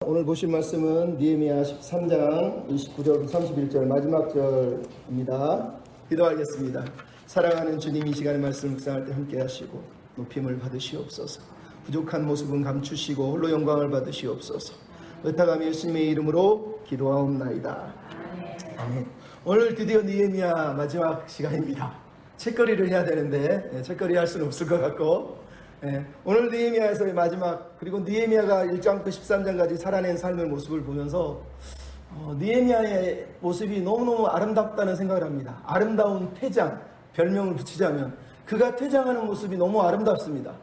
오늘 보실 말씀은 느헤미야 13장 29절부터 31절 마지막 절입니다. 기도하겠습니다. 사랑하는 주님, 이 시간에 말씀 묵상할 때 함께 하시고 높임을 받으시옵소서. 부족한 모습은 감추시고 홀로 영광을 받으시옵소서. 의탁하며 예수님의 이름으로 기도하옵나이다. 아멘. 오늘 드디어 느헤미야 마지막 시간입니다. 책거리를 해야 되는데 책거리 할 수는 없을 것 같고, 오늘 느헤미야에서의 마지막, 그리고 느헤미야가 1장부터 13장까지 살아낸 삶의 모습을 보면서 느헤미야의 모습이 너무너무 아름답다는 생각을 합니다. 아름다운 퇴장, 별명을 붙이자면 그가 퇴장하는 모습이 너무 아름답습니다.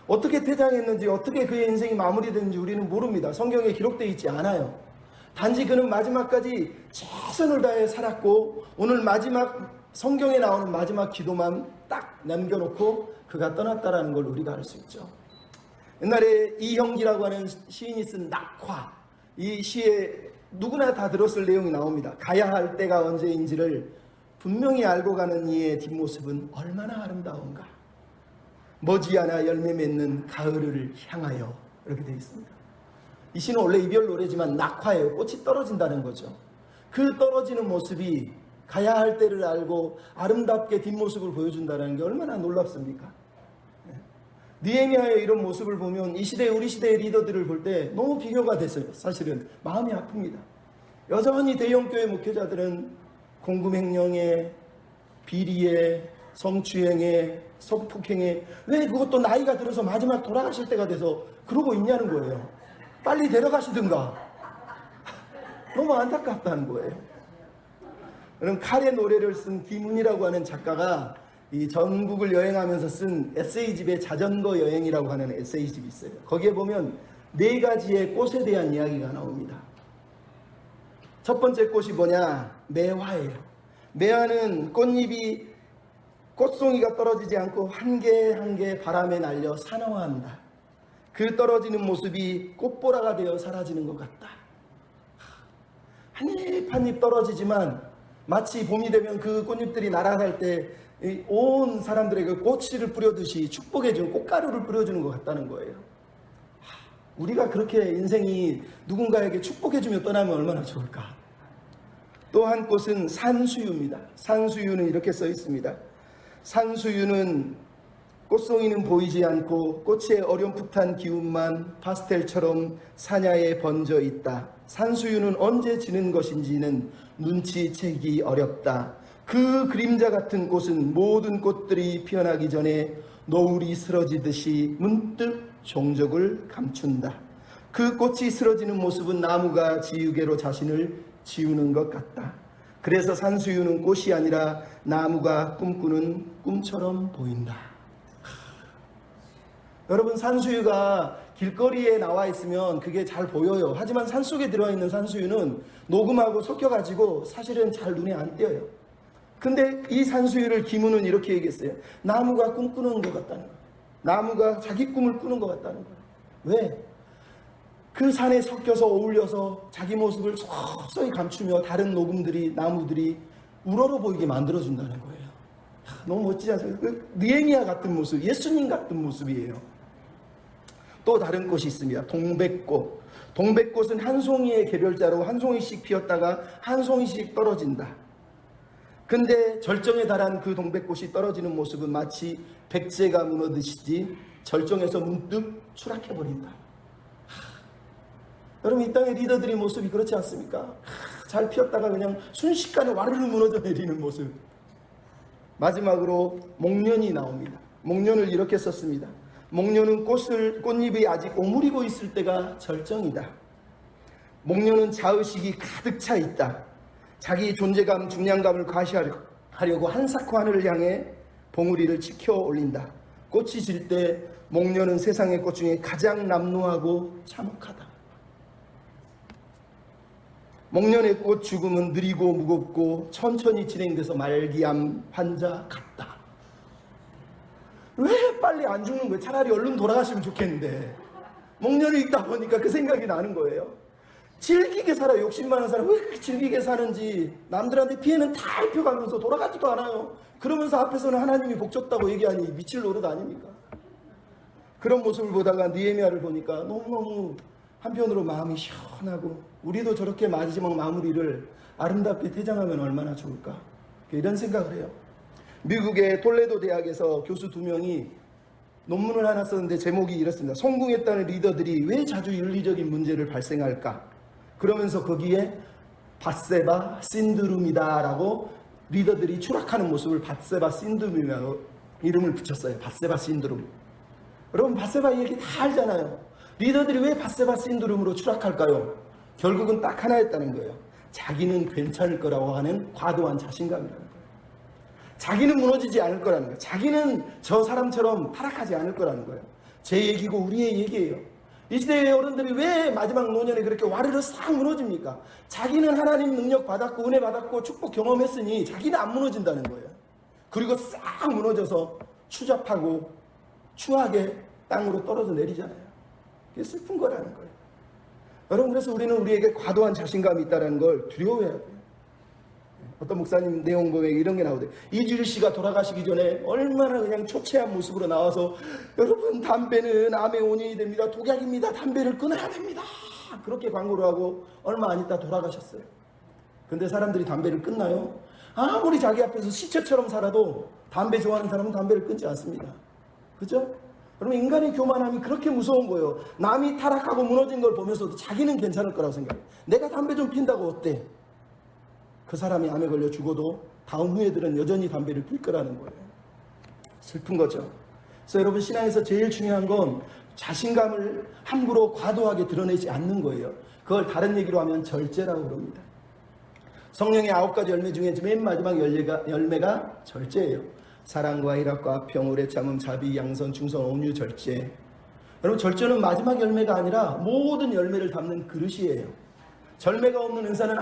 어떻게 퇴장했는지, 어떻게 그의 인생이 마무리됐는지 우리는 모릅니다. 성경에 기록되어 있지 않아요. 단지 그는 마지막까지 최선을 다해 살았고, 오늘 마지막 성경에 나오는 마지막 기도만 딱 남겨놓고 그가 떠났다라는 걸 우리가 알 수 있죠. 옛날에 이형기라고 하는 시인이 쓴 낙화, 이 시에 누구나 다 들었을 내용이 나옵니다. 가야 할 때가 언제인지를 분명히 알고 가는 이의 뒷모습은 얼마나 아름다운가. 머지않아 열매 맺는 가을을 향하여, 이렇게 되어 있습니다. 이 시는 원래 이별 노래지만 낙화예요. 꽃이 떨어진다는 거죠. 그 떨어지는 모습이 가야 할 때를 알고 아름답게 뒷모습을 보여준다는 게 얼마나 놀랍습니까? 느헤미야의 이런 모습을 보면 이 시대, 우리 시대의 리더들을 볼 때 너무 비교가 됐어요. 사실은 마음이 아픕니다. 여전히 대형교회 목회자들은 공금횡령에, 비리에, 성추행에, 성폭행에, 왜 그것도 나이가 들어서 마지막 돌아가실 때가 돼서 그러고 있냐는 거예요. 빨리 데려가시든가. 너무 안타깝다는 거예요. 그럼 칼의 노래를 쓴 김훈이라고 하는 작가가 이 전국을 여행하면서 쓴 에세이집에 자전거 여행이라고 하는 에세이집이 있어요. 거기에 보면 4가지의 꽃에 대한 이야기가 나옵니다. 첫 번째 꽃이 뭐냐? 매화예요. 매화는 꽃잎이, 꽃송이가 떨어지지 않고 한 개 한 개 바람에 날려 산화한다. 그 떨어지는 모습이 꽃보라가 되어 사라지는 것 같다. 한 잎 한 잎 떨어지지만 마치 봄이 되면 그 꽃잎들이 날아갈 때 온 사람들에게 꽃씨를 뿌려듯이 축복해주는, 꽃가루를 뿌려주는 것 같다는 거예요. 우리가 그렇게 인생이 누군가에게 축복해주며 떠나면 얼마나 좋을까. 또 한 꽃은 산수유입니다. 산수유는 이렇게 써 있습니다. 산수유는 꽃송이는 보이지 않고 꽃의 어렴풋한 기운만 파스텔처럼 사냐에 번져 있다. 산수유는 언제 지는 것인지는 눈치채기 어렵다. 그 그림자 같은 꽃은 모든 꽃들이 피어나기 전에 노을이 쓰러지듯이 문득 종적을 감춘다. 그 꽃이 쓰러지는 모습은 나무가 지우개로 자신을 지우는 것 같다. 그래서 산수유는 꽃이 아니라 나무가 꿈꾸는 꿈처럼 보인다. 여러분, 산수유가 길거리에 나와 있으면 그게 잘 보여요. 하지만 산속에 들어있는 산수유는 녹음하고 섞여가지고 사실은 잘 눈에 안 띄어요. 근데 이 산수유를 김훈은 이렇게 얘기했어요. 나무가 꿈꾸는 것 같다는 거예요. 나무가 자기 꿈을 꾸는 것 같다는 거예요. 왜? 그 산에 섞여서 어울려서 자기 모습을 서서히 감추며 다른 녹음들이, 나무들이 우러러 보이게 만들어준다는 거예요. 너무 멋지지 않습니까? 느헤미야 같은 모습, 예수님 같은 모습이에요. 또 다른 꽃이 있습니다. 동백꽃. 동백꽃은 한 송이의 개별자로 한 송이씩 피었다가 한 송이씩 떨어진다. 근데 절정에 달한 그 동백꽃이 떨어지는 모습은 마치 백제가 무너지듯이 절정에서 문득 추락해버린다. 여러분, 이 땅의 리더들의 모습이 그렇지 않습니까? 잘 피었다가 그냥 순식간에 와르르 무너져 내리는 모습. 마지막으로 목련이 나옵니다. 목련을 이렇게 썼습니다. 목련은 꽃잎이 아직 오므리고 있을 때가 절정이다. 목련은 자의식이 가득 차 있다. 자기 존재감, 중량감을 과시하려고 한사코 하늘을 향해 봉우리를 치켜 올린다. 꽃이 질 때 목련은 세상의 꽃 중에 가장 남루하고 참혹하다. 목련의 꽃 죽음은 느리고 무겁고 천천히 진행돼서 말기암 환자 같다. 왜 빨리 안 죽는 거예요? 차라리 얼른 돌아가시면 좋겠는데. 목련이 있다 보니까 그 생각이 나는 거예요. 질기게 살아요. 욕심 많은 사람 왜 그렇게 질기게 사는지. 남들한테 피해는 다 입혀가면서 돌아가지도 않아요. 그러면서 앞에서는 하나님이 복 줬다고 얘기하니 미칠 노릇 아닙니까? 그런 모습을 보다가 느헤미야를 보니까 너무너무 한편으로 마음이 시원하고 우리도 저렇게 마지막 마무리를 아름답게 퇴장하면 얼마나 좋을까, 이런 생각을 해요. 미국의 톨레도 대학에서 교수 2명이 논문을 하나 썼는데 제목이 이렇습니다. 성공했다는 리더들이 왜 자주 윤리적인 문제를 발생할까? 그러면서 거기에 밧세바 신드롬이다 라고 리더들이 추락하는 모습을 밧세바 신드롬이라고 이름을 붙였어요. 밧세바 신드롬. 여러분, 밧세바 얘기 다 알잖아요. 리더들이 왜 밧세바 신드롬으로 추락할까요? 결국은 딱 하나였다는 거예요. 자기는 괜찮을 거라고 하는 과도한 자신감이라는 거예요. 자기는 무너지지 않을 거라는 거예요. 자기는 저 사람처럼 타락하지 않을 거라는 거예요. 제 얘기고 우리의 얘기예요. 이 시대의 어른들이 왜 마지막 노년에 그렇게 와르르 싹 무너집니까? 자기는 하나님 능력 받았고 은혜 받았고 축복 경험했으니 자기는 안 무너진다는 거예요. 그리고 싹 무너져서 추잡하고 추하게 땅으로 떨어져 내리잖아요. 그게 슬픈 거라는 거예요. 여러분, 그래서 우리는 우리에게 과도한 자신감이 있다는 걸 두려워해야 돼요. 어떤 목사님 내용 보면 이런 게 나오대요. 이주일 씨가 돌아가시기 전에 얼마나 그냥 초췌한 모습으로 나와서 여러분, 담배는 암의 원인이 됩니다. 독약입니다. 담배를 끊어야 됩니다. 그렇게 광고를 하고 얼마 안 있다 돌아가셨어요. 근데 사람들이 담배를 끊나요? 아무리 자기 앞에서 시체처럼 살아도 담배 좋아하는 사람은 담배를 끊지 않습니다. 그죠? 그러면 인간의 교만함이 그렇게 무서운 거예요. 남이 타락하고 무너진 걸 보면서도 자기는 괜찮을 거라고 생각해요. 내가 담배 좀 핀다고 어때? 그 사람이 암에 걸려 죽어도 다음 후에들은 여전히 담배를 필 거라는 거예요. 슬픈 거죠. 그래서 여러분, 신앙에서 제일 중요한 건 자신감을 함부로 과도하게 드러내지 않는 거예요. 그걸 다른 얘기로 하면 절제라고 그럽니다. 성령의 9가지 열매 중에 맨 마지막 열매가 절제예요. 사랑과 희락과 평,오래 참음, 자비, 양선, 충성, 온유, 절제. 여러분, 절제는 마지막 열매가 아니라 모든 열매를 담는 그릇이에요. 절제가 없는 은사는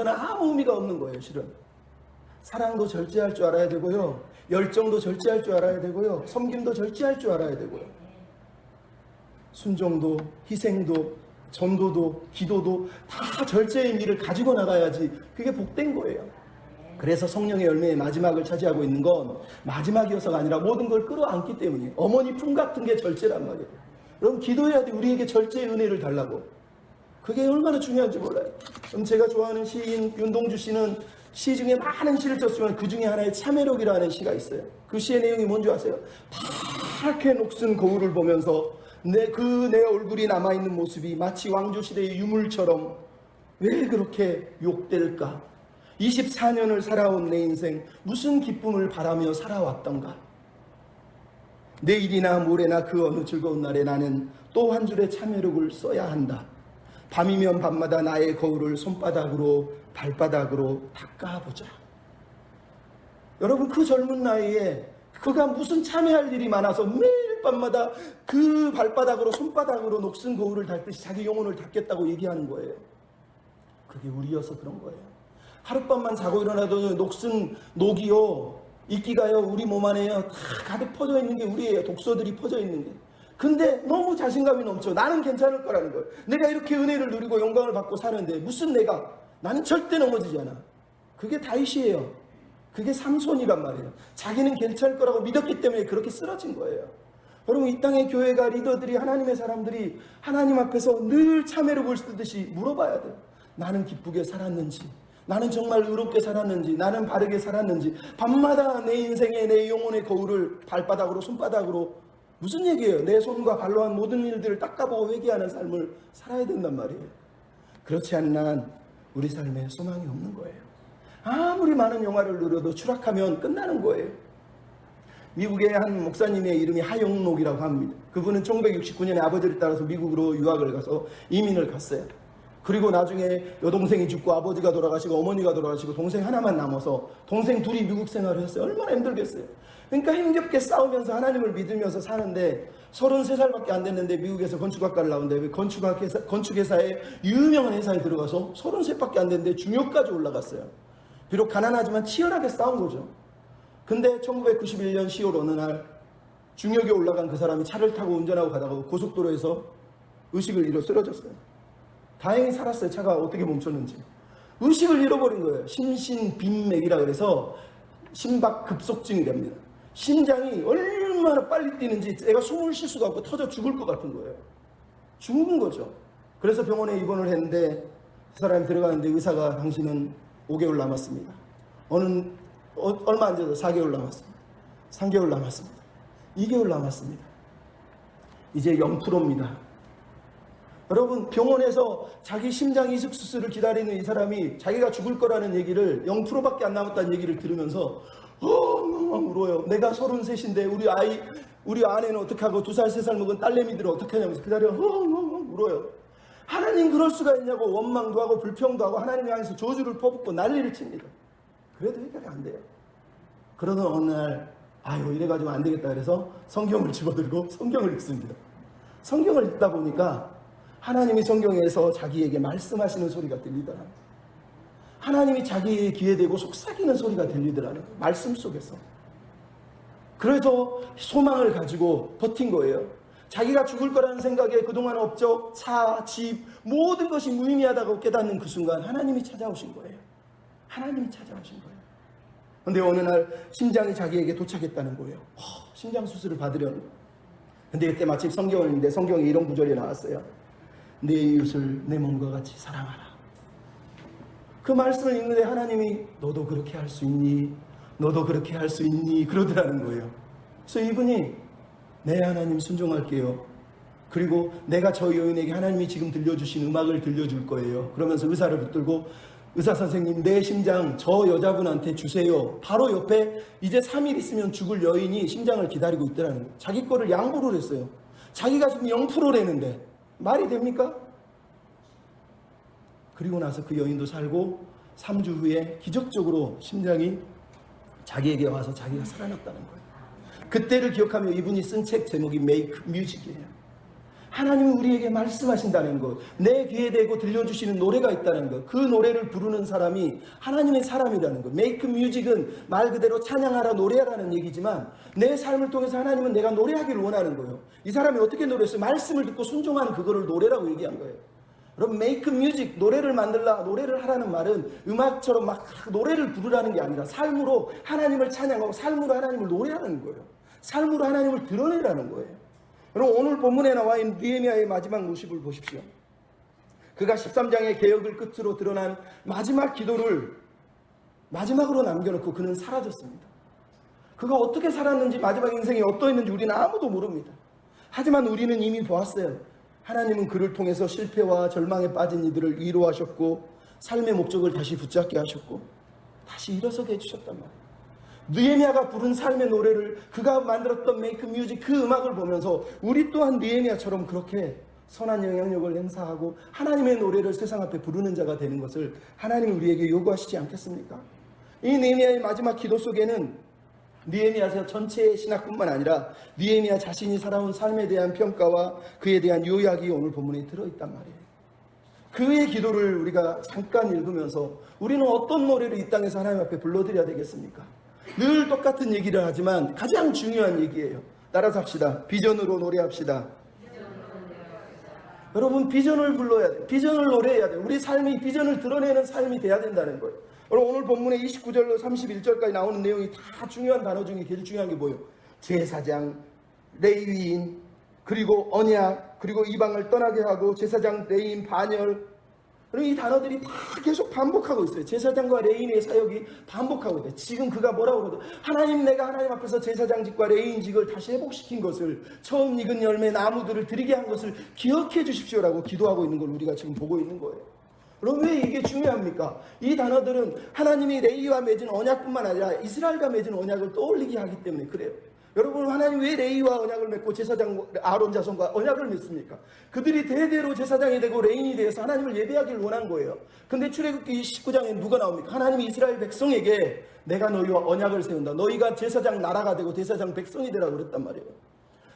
아무 의미가 없는 거예요. 실은 사랑도 절제할 줄 알아야 되고요, 열정도 절제할 줄 알아야 되고요, 섬김도 절제할 줄 알아야 되고요, 순종도, 희생도, 전도도, 기도도 다 절제의 의미를 가지고 나가야지 그게 복된 거예요. 그래서 성령의 열매의 마지막을 차지하고 있는 건 마지막이어서가 아니라 모든 걸 끌어안기 때문이에요. 어머니 품 같은 게 절제란 말이에요. 여러분, 기도해야 돼. 우리에게 절제의 은혜를 달라고. 그게 얼마나 중요한지 몰라요. 그럼 제가 좋아하는 시인 윤동주 씨는 시 중에 많은 시를 썼지만 그 중에 하나의 참회록이라는 시가 있어요. 그 시의 내용이 뭔지 아세요? 파랗게 녹슨 거울을 보면서 내 얼굴이 남아있는 모습이 마치 왕조시대의 유물처럼 왜 그렇게 욕될까? 24년을 살아온 내 인생 무슨 기쁨을 바라며 살아왔던가? 내일이나 모레나 그 어느 즐거운 날에 나는 또 한 줄의 참회록을 써야 한다. 밤이면 밤마다 나의 거울을 손바닥으로 발바닥으로 닦아보자. 여러분, 그 젊은 나이에 그가 무슨 참회할 일이 많아서 매일 밤마다 그 발바닥으로 손바닥으로 녹슨 거울을 닦듯이 자기 영혼을 닦겠다고 얘기하는 거예요. 그게 우리여서 그런 거예요. 하룻밤만 자고 일어나도 녹슨 녹이요, 이끼가요, 우리 몸 안에요 다 가득 퍼져 있는 게 우리예요. 독소들이 퍼져 있는 게. 근데 너무 자신감이 넘쳐. 나는 괜찮을 거라는 거예요. 내가 이렇게 은혜를 누리고 영광을 받고 사는데 무슨 나는 절대 넘어지지 않아. 그게 다윗이에요. 그게 삼손이란 말이에요. 자기는 괜찮을 거라고 믿었기 때문에 그렇게 쓰러진 거예요. 여러분, 이 땅의 교회가, 리더들이, 하나님의 사람들이 하나님 앞에서 늘 참회록을 쓰듯이 물어봐야 돼요. 나는 기쁘게 살았는지, 나는 정말 의롭게 살았는지, 나는 바르게 살았는지. 밤마다 내 인생에 내 영혼의 거울을 발바닥으로 손바닥으로, 무슨 얘기예요? 내 손과 발로 한 모든 일들을 닦아보고 회개하는 삶을 살아야 된단 말이에요. 그렇지 않는 한 우리 삶에 소망이 없는 거예요. 아무리 많은 영화를 누려도 추락하면 끝나는 거예요. 미국의 한 목사님의 이름이 하용록이라고 합니다. 그분은 1969년에 아버지를 따라서 미국으로 유학을 가서 이민을 갔어요. 그리고 나중에 여동생이 죽고 아버지가 돌아가시고 어머니가 돌아가시고 동생 하나만 남아서 동생 둘이 미국 생활을 했어요. 얼마나 힘들겠어요. 그러니까 힘겹게 싸우면서 하나님을 믿으면서 사는데 33살밖에 안 됐는데 미국에서 건축학과를 나오는데 건축회사에 유명한 회사에 들어가서 33밖에 안 됐는데 중역까지 올라갔어요. 비록 가난하지만 치열하게 싸운 거죠. 근데 1991년 10월 어느 날 중역에 올라간 그 사람이 차를 타고 운전하고 가다가 고속도로에서 의식을 잃어 쓰러졌어요. 다행히 살았어요. 차가 어떻게 멈췄는지. 의식을 잃어버린 거예요. 심신빈맥이라 그래서 심박급속증이 됩니다. 심장이 얼마나 빨리 뛰는지 내가 숨을 쉴 수가 없고 터져 죽을 것 같은 거예요. 죽은 거죠. 그래서 병원에 입원을 했는데 그 사람이 들어가는데 의사가 당신은 5개월 남았습니다. 얼마 안 돼서 4개월 남았습니다. 3개월 남았습니다. 2개월 남았습니다. 이제 0%입니다. 여러분, 병원에서 자기 심장 이식 수술을 기다리는 이 사람이 자기가 죽을 거라는 얘기를 0%밖에 안 남았다는 얘기를 들으면서 울어요. 내가 33인데 우리 아내는 어떻게 하고 2살, 3살 먹은 딸내미들은 어떻게 하냐면서 기다려 울어요. 하나님 그럴 수가 있냐고 원망도 하고 불평도 하고 하나님 향해서 저주를 퍼붓고 난리를 칩니다. 그래도 해결이 안 돼요. 그러던 어느 날 이래가지고 안 되겠다 그래서 성경을 집어들고 성경을 읽습니다. 성경을 읽다 보니까 하나님이 성경에서 자기에게 말씀하시는 소리가 들리더라. 하나님이 자기의 귀에 대고 속삭이는 소리가 들리더라는 거예요. 말씀 속에서. 그래서 소망을 가지고 버틴 거예요. 자기가 죽을 거라는 생각에 그동안 업적, 차, 집 모든 것이 무의미하다고 깨닫는 그 순간 하나님이 찾아오신 거예요. 하나님이 찾아오신 거예요. 그런데 어느 날 심장이 자기에게 도착했다는 거예요. 심장 수술을 받으려는 거예요. 근데 그때 마침 성경을 읽는데 성경에 이런 구절이 나왔어요. 내 이웃을 내 몸과 같이 사랑하라. 그 말씀을 읽는데 하나님이 너도 그렇게 할 수 있니? 너도 그렇게 할 수 있니? 그러더라는 거예요. 그래서 이분이 네 하나님 순종할게요. 그리고 내가 저 여인에게 하나님이 지금 들려주신 음악을 들려줄 거예요. 그러면서 의사를 붙들고 의사 선생님 내 심장 저 여자분한테 주세요. 바로 옆에 이제 3일 있으면 죽을 여인이 심장을 기다리고 있더라는 거예요. 자기 거를 양보를 했어요. 자기가 지금 0%라는데 말이 됩니까? 그리고 나서 그 여인도 살고 3주 후에 기적적으로 심장이 자기에게 와서 자기가 살아났다는 거예요. 그때를 기억하며 이분이 쓴 책 제목이 Make Music이에요. 하나님이 우리에게 말씀하신다는 것, 내 귀에 대고 들려주시는 노래가 있다는 것, 그 노래를 부르는 사람이 하나님의 사람이라는 것. Make Music은 말 그대로 찬양하라 노래하라는 얘기지만 내 삶을 통해서 하나님은 내가 노래하기를 원하는 거예요. 이 사람이 어떻게 노래했어요? 말씀을 듣고 순종하는 그거를 노래라고 얘기한 거예요. 여러분, make music, 노래를 만들라, 노래를 하라는 말은 음악처럼 막 노래를 부르라는 게 아니라 삶으로 하나님을 찬양하고 삶으로 하나님을 노래하는 거예요. 삶으로 하나님을 드러내라는 거예요. 여러분, 오늘 본문에 나와 있는 느헤미야의 마지막 모습을 보십시오. 그가 13장의 개혁을 끝으로 드러난 마지막 기도를 마지막으로 남겨놓고 그는 사라졌습니다. 그가 어떻게 살았는지 마지막 인생이 어떠했는지 우리는 아무도 모릅니다. 하지만 우리는 이미 보았어요. 하나님은 그를 통해서 실패와 절망에 빠진 이들을 위로하셨고 삶의 목적을 다시 붙잡게 하셨고 다시 일어서게 해주셨단 말이에요. 느헤미야가 부른 삶의 노래를 그가 만들었던 메이크 뮤직 그 음악을 보면서 우리 또한 느헤미야처럼 그렇게 선한 영향력을 행사하고 하나님의 노래를 세상 앞에 부르는 자가 되는 것을 하나님이 우리에게 요구하시지 않겠습니까? 이 느헤미야의 마지막 기도 속에는 느헤미야 전체의 신학뿐만 아니라 느헤미야 자신이 살아온 삶에 대한 평가와 그에 대한 요약이 오늘 본문에 들어있단 말이에요. 그의 기도를 우리가 잠깐 읽으면서 우리는 어떤 노래를 이 땅에서 하나님 앞에 불러드려야 되겠습니까? 늘 똑같은 얘기를 하지만 가장 중요한 얘기예요. 따라서 합시다. 비전으로 노래합시다. 여러분, 비전을 불러야 돼요. 비전을 노래해야 돼요. 우리 삶이 비전을 드러내는 삶이 돼야 된다는 거예요. 여러분, 오늘 본문에 29절로 31절까지 나오는 내용이 다 중요한 단어 중에 제일 중요한 게 뭐예요? 제사장, 레위인, 그리고 언약, 그리고 이방을 떠나게 하고 제사장, 레위인, 반열. 그럼 이 단어들이 다 계속 반복하고 있어요. 제사장과 레위인의 사역이 반복하고 있어요. 지금 그가 뭐라고 그러죠? 하나님, 내가 하나님 앞에서 제사장직과 레위인직을 다시 회복시킨 것을, 처음 익은 열매 나무들을 드리게 한 것을 기억해 주십시오라고 기도하고 있는 걸 우리가 지금 보고 있는 거예요. 그럼 왜 이게 중요합니까? 이 단어들은 하나님이 레위와 맺은 언약뿐만 아니라 이스라엘과 맺은 언약을 떠올리게 하기 때문에 그래요. 여러분, 하나님 왜 레위와 언약을 맺고 제사장 아론 자손과 언약을 맺습니까? 그들이 대대로 제사장이 되고 레위인이 되어서 하나님을 예배하기를 원한 거예요. 근데 출애굽기 19장에 누가 나옵니까? 하나님이 이스라엘 백성에게 내가 너희와 언약을 세운다. 너희가 제사장 나라가 되고 제사장 백성이 되라고 그랬단 말이에요.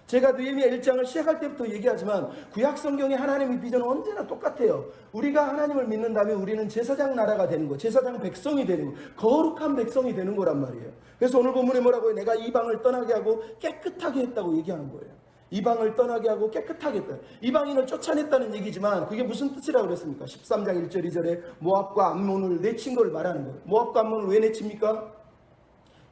제가 느헤미야 1장을 시작할 때부터 얘기하지만 구약 성경의 하나님의 비전은 언제나 똑같아요. 우리가 하나님을 믿는다면 우리는 제사장 나라가 되는 거, 제사장 백성이 되는 거, 거룩한 백성이 되는 거란 말이에요. 그래서 오늘 본문에 뭐라고 해요? 내가 이방을 떠나게 하고 깨끗하게 했다고 얘기하는 거예요. 이방을 떠나게 하고 깨끗하게 했다. 이방인을 쫓아냈다는 얘기지만 그게 무슨 뜻이라고 그랬습니까? 13장 1절 2절에 모압과 암몬을 내친 걸 말하는 거예요. 모압과 암몬을 왜 내칩니까?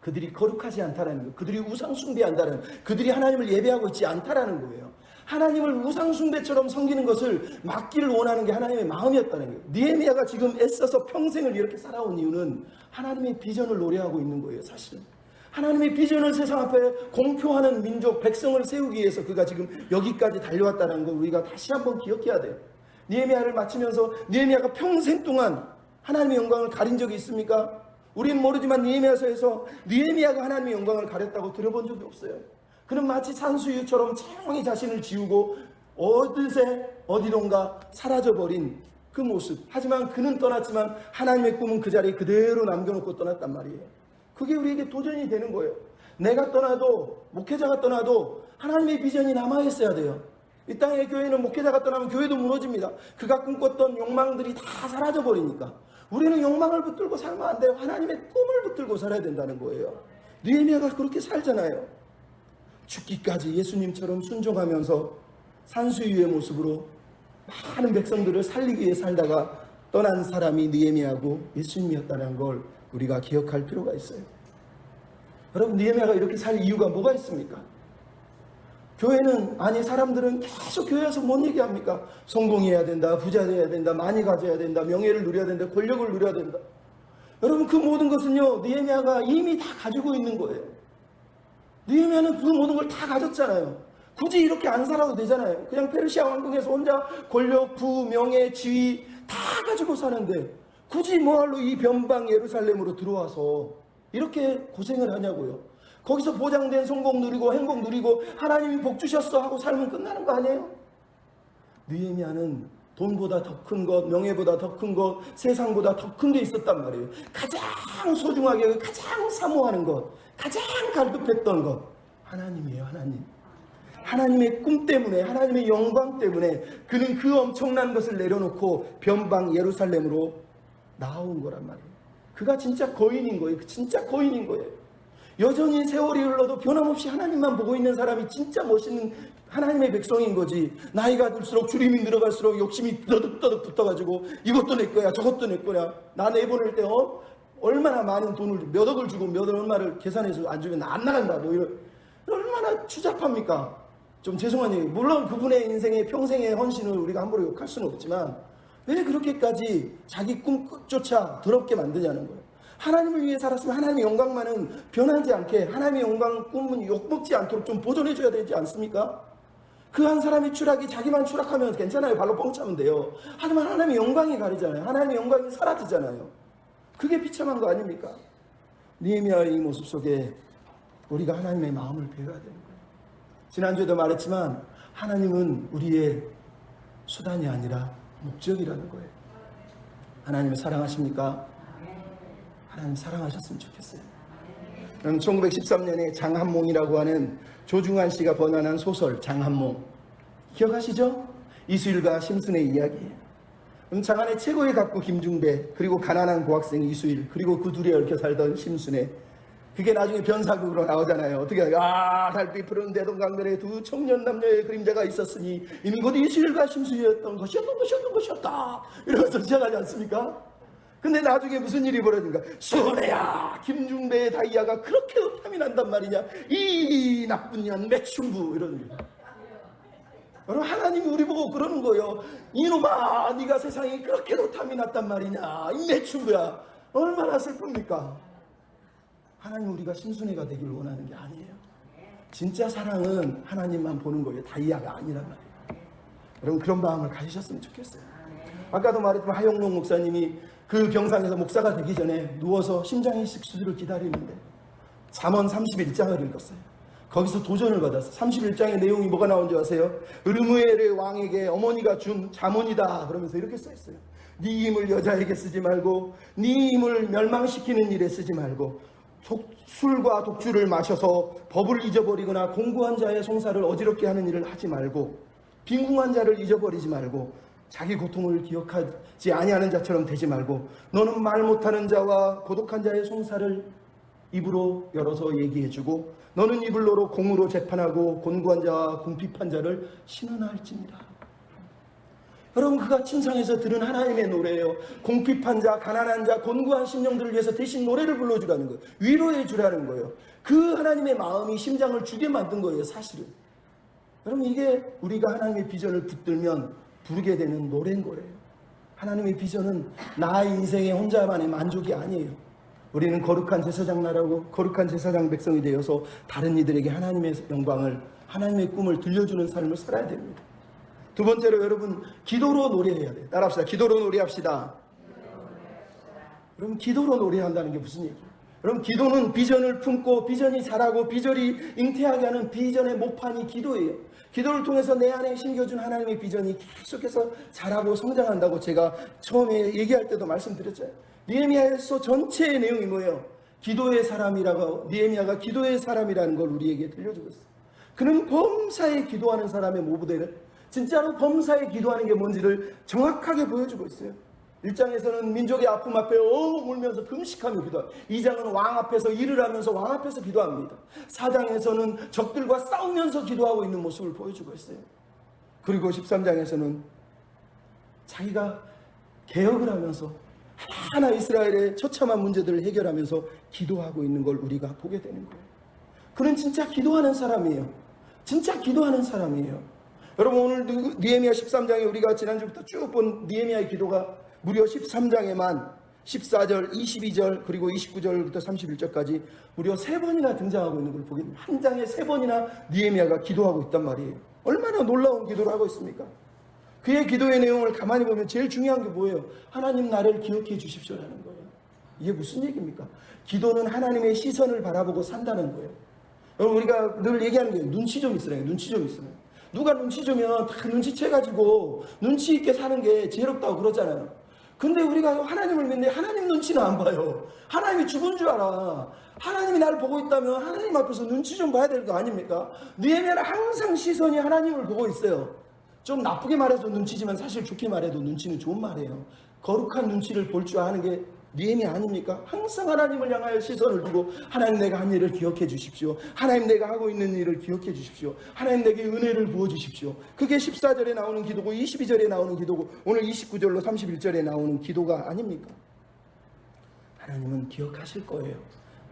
그들이 거룩하지 않다라는 거예요. 그들이 우상 숭배한다는 거예요. 그들이 하나님을 예배하고 있지 않다라는 거예요. 하나님을 우상숭배처럼 섬기는 것을 막기를 원하는 게 하나님의 마음이었다는 거예요. 느헤미야가 지금 애써서 평생을 이렇게 살아온 이유는 하나님의 비전을 노래하고 있는 거예요. 사실은 하나님의 비전을 세상 앞에 공표하는 민족, 백성을 세우기 위해서 그가 지금 여기까지 달려왔다는 걸 우리가 다시 한번 기억해야 돼요. 느헤미야를 마치면서 느헤미야가 평생 동안 하나님의 영광을 가린 적이 있습니까? 우리는 모르지만 느헤미야서에서 느헤미야가 하나님의 영광을 가렸다고 들어본 적이 없어요. 그는 마치 산수유처럼 조용히 자신을 지우고 어느새 어디론가 사라져버린 그 모습. 하지만 그는 떠났지만 하나님의 꿈은 그 자리에 그대로 남겨놓고 떠났단 말이에요. 그게 우리에게 도전이 되는 거예요. 내가 떠나도, 목회자가 떠나도 하나님의 비전이 남아있어야 돼요. 이 땅의 교회는 목회자가 떠나면 교회도 무너집니다. 그가 꿈꿨던 욕망들이 다 사라져버리니까 우리는 욕망을 붙들고 살면 안 돼요. 하나님의 꿈을 붙들고 살아야 된다는 거예요. 느헤미야가 그렇게 살잖아요. 죽기까지 예수님처럼 순종하면서 산수유의 모습으로 많은 백성들을 살리기 위해 살다가 떠난 사람이 느헤미야고 예수님이었다는 걸 우리가 기억할 필요가 있어요. 여러분, 느헤미야가 이렇게 살 이유가 뭐가 있습니까? 교회는, 아니 사람들은 계속 교회에서 뭔 얘기합니까? 성공해야 된다, 부자 돼야 된다, 많이 가져야 된다, 명예를 누려야 된다, 권력을 누려야 된다. 여러분, 그 모든 것은요, 느헤미야가 이미 다 가지고 있는 거예요. 느헤미야는 그 모든 걸 다 가졌잖아요. 굳이 이렇게 안 살아도 되잖아요. 그냥 페르시아 왕궁에서 혼자 권력, 부, 명예, 지위 다 가지고 사는데 굳이 뭐할로 이 변방 예루살렘으로 들어와서 이렇게 고생을 하냐고요. 거기서 보장된 성공 누리고 행복 누리고 하나님이 복 주셨어 하고 살면 끝나는 거 아니에요? 느헤미야는 돈보다 더 큰 것, 명예보다 더 큰 것, 세상보다 더 큰 게 있었단 말이에요. 가장 소중하게, 가장 사모하는 것, 가장 갈급했던 것, 하나님이에요. 하나님. 하나님의 꿈 때문에, 하나님의 영광 때문에 그는 그 엄청난 것을 내려놓고 변방 예루살렘으로 나온 거란 말이에요. 그가 진짜 거인인 거예요. 진짜 거인인 거예요. 여전히 세월이 흘러도 변함없이 하나님만 보고 있는 사람이 진짜 멋있는 하나님의 백성인 거지. 나이가 들수록 주림이 늘어갈수록 욕심이 떠득떠득 붙어가지고 이것도 내 거야, 저것도 내 거야. 나 내보낼 때 얼마나 많은 돈을 몇 억을 주고 몇 얼마를 계산해서 안 주면 안 나간다. 뭐 이런 얼마나 추잡합니까? 좀 죄송한 얘기. 물론 그분의 인생의 평생의 헌신을 우리가 함부로 욕할 수는 없지만 왜 그렇게까지 자기 꿈조차 더럽게 만드냐는 거예요. 하나님을 위해 살았으면 하나님의 영광만은 변하지 않게, 하나님의 영광 꿈은 욕먹지 않도록 좀 보존해줘야 되지 않습니까? 그 한 사람의 추락이 자기만 추락하면 괜찮아요. 발로 뻥 차면 돼요. 하지만 하나님의 영광이 가리잖아요. 하나님의 영광이 사라지잖아요. 그게 비참한 거 아닙니까? 느헤미야의 이 모습 속에 우리가 하나님의 마음을 배워야 되는 거예요. 지난주에도 말했지만 하나님은 우리의 수단이 아니라 목적이라는 거예요. 하나님을 사랑하십니까? 하나님 사랑하셨으면 좋겠어요. 1913년에 장한몽이라고 하는 조중환 씨가 번안한 소설 장한몽 기억하시죠? 이수일과 심순의 이야기예요. 장안의 최고의 가꾸 김중배, 그리고 가난한 고학생 이수일, 그리고 그 둘이 얽혀 살던 심순의, 그게 나중에 변사극으로 나오잖아요. 어떻게 달빛 푸른 대동강변에 두 청년 남녀의 그림자가 있었으니 이는 곧 이수일과 심순이었던 것이었다 이러면서 시작하지 않습니까? 근데 나중에 무슨 일이 벌어진가? 수호래야, 김중배의 다이아가 그렇게 탐이 난단 말이냐, 이 나쁜 년 매춘부, 이러는 거예요. 여러분, 하나님이 우리 보고 그러는 거예요. 이놈아, 네가 세상에 그렇게도 탐이 났단 말이냐, 이 매춘부야. 얼마나 슬픕니까? 하나님, 우리가 심순애가 되길 원하는 게 아니에요. 진짜 사랑은 하나님만 보는 거예요. 다이아가 아니란 말이에요. 여러분, 그런 마음을 가지셨으면 좋겠어요. 아까도 말했지만 하영록 목사님이 그 병상에서 목사가 되기 전에 누워서 심장이식 수술을 기다리는데 잠언 31장을 읽었어요. 거기서 도전을 받았어요. 31장의 내용이 뭐가 나온지 아세요? 르무엘의 왕에게 어머니가 준 잠언이다 그러면서 이렇게 써있어요. 네 힘을 여자에게 쓰지 말고, 네 힘을 멸망시키는 일에 쓰지 말고, 술과 독주를 마셔서 법을 잊어버리거나 공고한 자의 송사를 어지럽게 하는 일을 하지 말고, 빈궁한 자를 잊어버리지 말고, 자기 고통을 기억하지 아니하는 자처럼 되지 말고, 너는 말 못하는 자와 고독한 자의 송사를 입으로 열어서 얘기해주고, 너는 이불로로 공으로 재판하고 곤고한 자와 궁핍한 자를 신원할지니라. 여러분, 그가 침상에서 들은 하나님의 노래예요. 궁핍한 자, 가난한 자, 곤고한 심령들을 위해서 대신 노래를 불러주라는 거예요. 위로해 주라는 거예요. 그 하나님의 마음이 심장을 주게 만든 거예요. 사실은 여러분, 이게 우리가 하나님의 비전을 붙들면 부르게 되는 노래인 거예요. 하나님의 비전은 나의 인생의 혼자만의 만족이 아니에요. 우리는 거룩한 제사장 나라고 거룩한 제사장 백성이 되어서 다른 이들에게 하나님의 영광을, 하나님의 꿈을 들려주는 삶을 살아야 됩니다. 두 번째로 여러분, 기도로 노래해야 돼요. 따라합시다. 기도로 노래합시다. 여러분, 기도로 노래한다는 게 무슨 얘기예요? 여러분, 기도는 비전을 품고 비전이 자라고 비전이 잉태하게 하는 비전의 모판이 기도예요. 기도를 통해서 내 안에 심겨준 하나님의 비전이 계속해서 자라고 성장한다고 제가 처음에 얘기할 때도 말씀드렸잖아요. 느헤미야서 전체의 내용이 뭐예요? 기도의 사람이라고, 느헤미야가 기도의 사람이라는 걸 우리에게 들려주고 있어요. 그는 범사에 기도하는 사람의 모델을, 진짜로 범사에 기도하는 게 뭔지를 정확하게 보여주고 있어요. 1장에서는 민족의 아픔 앞에 엉엉 울면서 금식하며 기도합니다. 2장은 왕 앞에서 일을 하면서 왕 앞에서 기도합니다. 4장에서는 적들과 싸우면서 기도하고 있는 모습을 보여주고 있어요. 그리고 13장에서는 자기가 개혁을 하면서 하나 이스라엘의 처참한 문제들을 해결하면서 기도하고 있는 걸 우리가 보게 되는 거예요. 그는 진짜 기도하는 사람이에요. 진짜 기도하는 사람이에요. 여러분, 오늘 느헤미야 13장에 우리가 지난주부터 쭉 본 느헤미야의 기도가 무려 13장에만 14절, 22절, 그리고 29절부터 31절까지 무려 3번이나 등장하고 있는 걸 보게 됩니다. 한 장에 3번이나 느헤미야가 기도하고 있단 말이에요. 얼마나 놀라운 기도를 하고 있습니까? 그의 기도의 내용을 가만히 보면 제일 중요한 게 뭐예요? 하나님 나를 기억해 주십시오라는 거예요. 이게 무슨 얘기입니까? 기도는 하나님의 시선을 바라보고 산다는 거예요. 여러분, 우리가 늘 얘기하는 게 눈치 좀 있으라요. 눈치 좀 있으라요. 누가 눈치 주면 다 눈치채가지고 눈치 있게 사는 게 지혜롭다고 그러잖아요. 근데 우리가 하나님을 믿는데 하나님 눈치는 안 봐요. 하나님이 죽은 줄 알아. 하나님이 나를 보고 있다면 하나님 앞에서 눈치 좀 봐야 될 거 아닙니까? 느헤미야는 항상 시선이 하나님을 보고 있어요. 좀 나쁘게 말해도 눈치지만 사실 좋게 말해도 눈치는 좋은 말이에요. 거룩한 눈치를 볼 줄 아는 게 느헤미야 아닙니까? 항상 하나님을 향하여 시선을 두고 하나님 내가 한 일을 기억해 주십시오. 하나님 내가 하고 있는 일을 기억해 주십시오. 하나님 내게 은혜를 부어 주십시오. 그게 14절에 나오는 기도고 22절에 나오는 기도고 오늘 29절로 31절에 나오는 기도가 아닙니까? 하나님은 기억하실 거예요.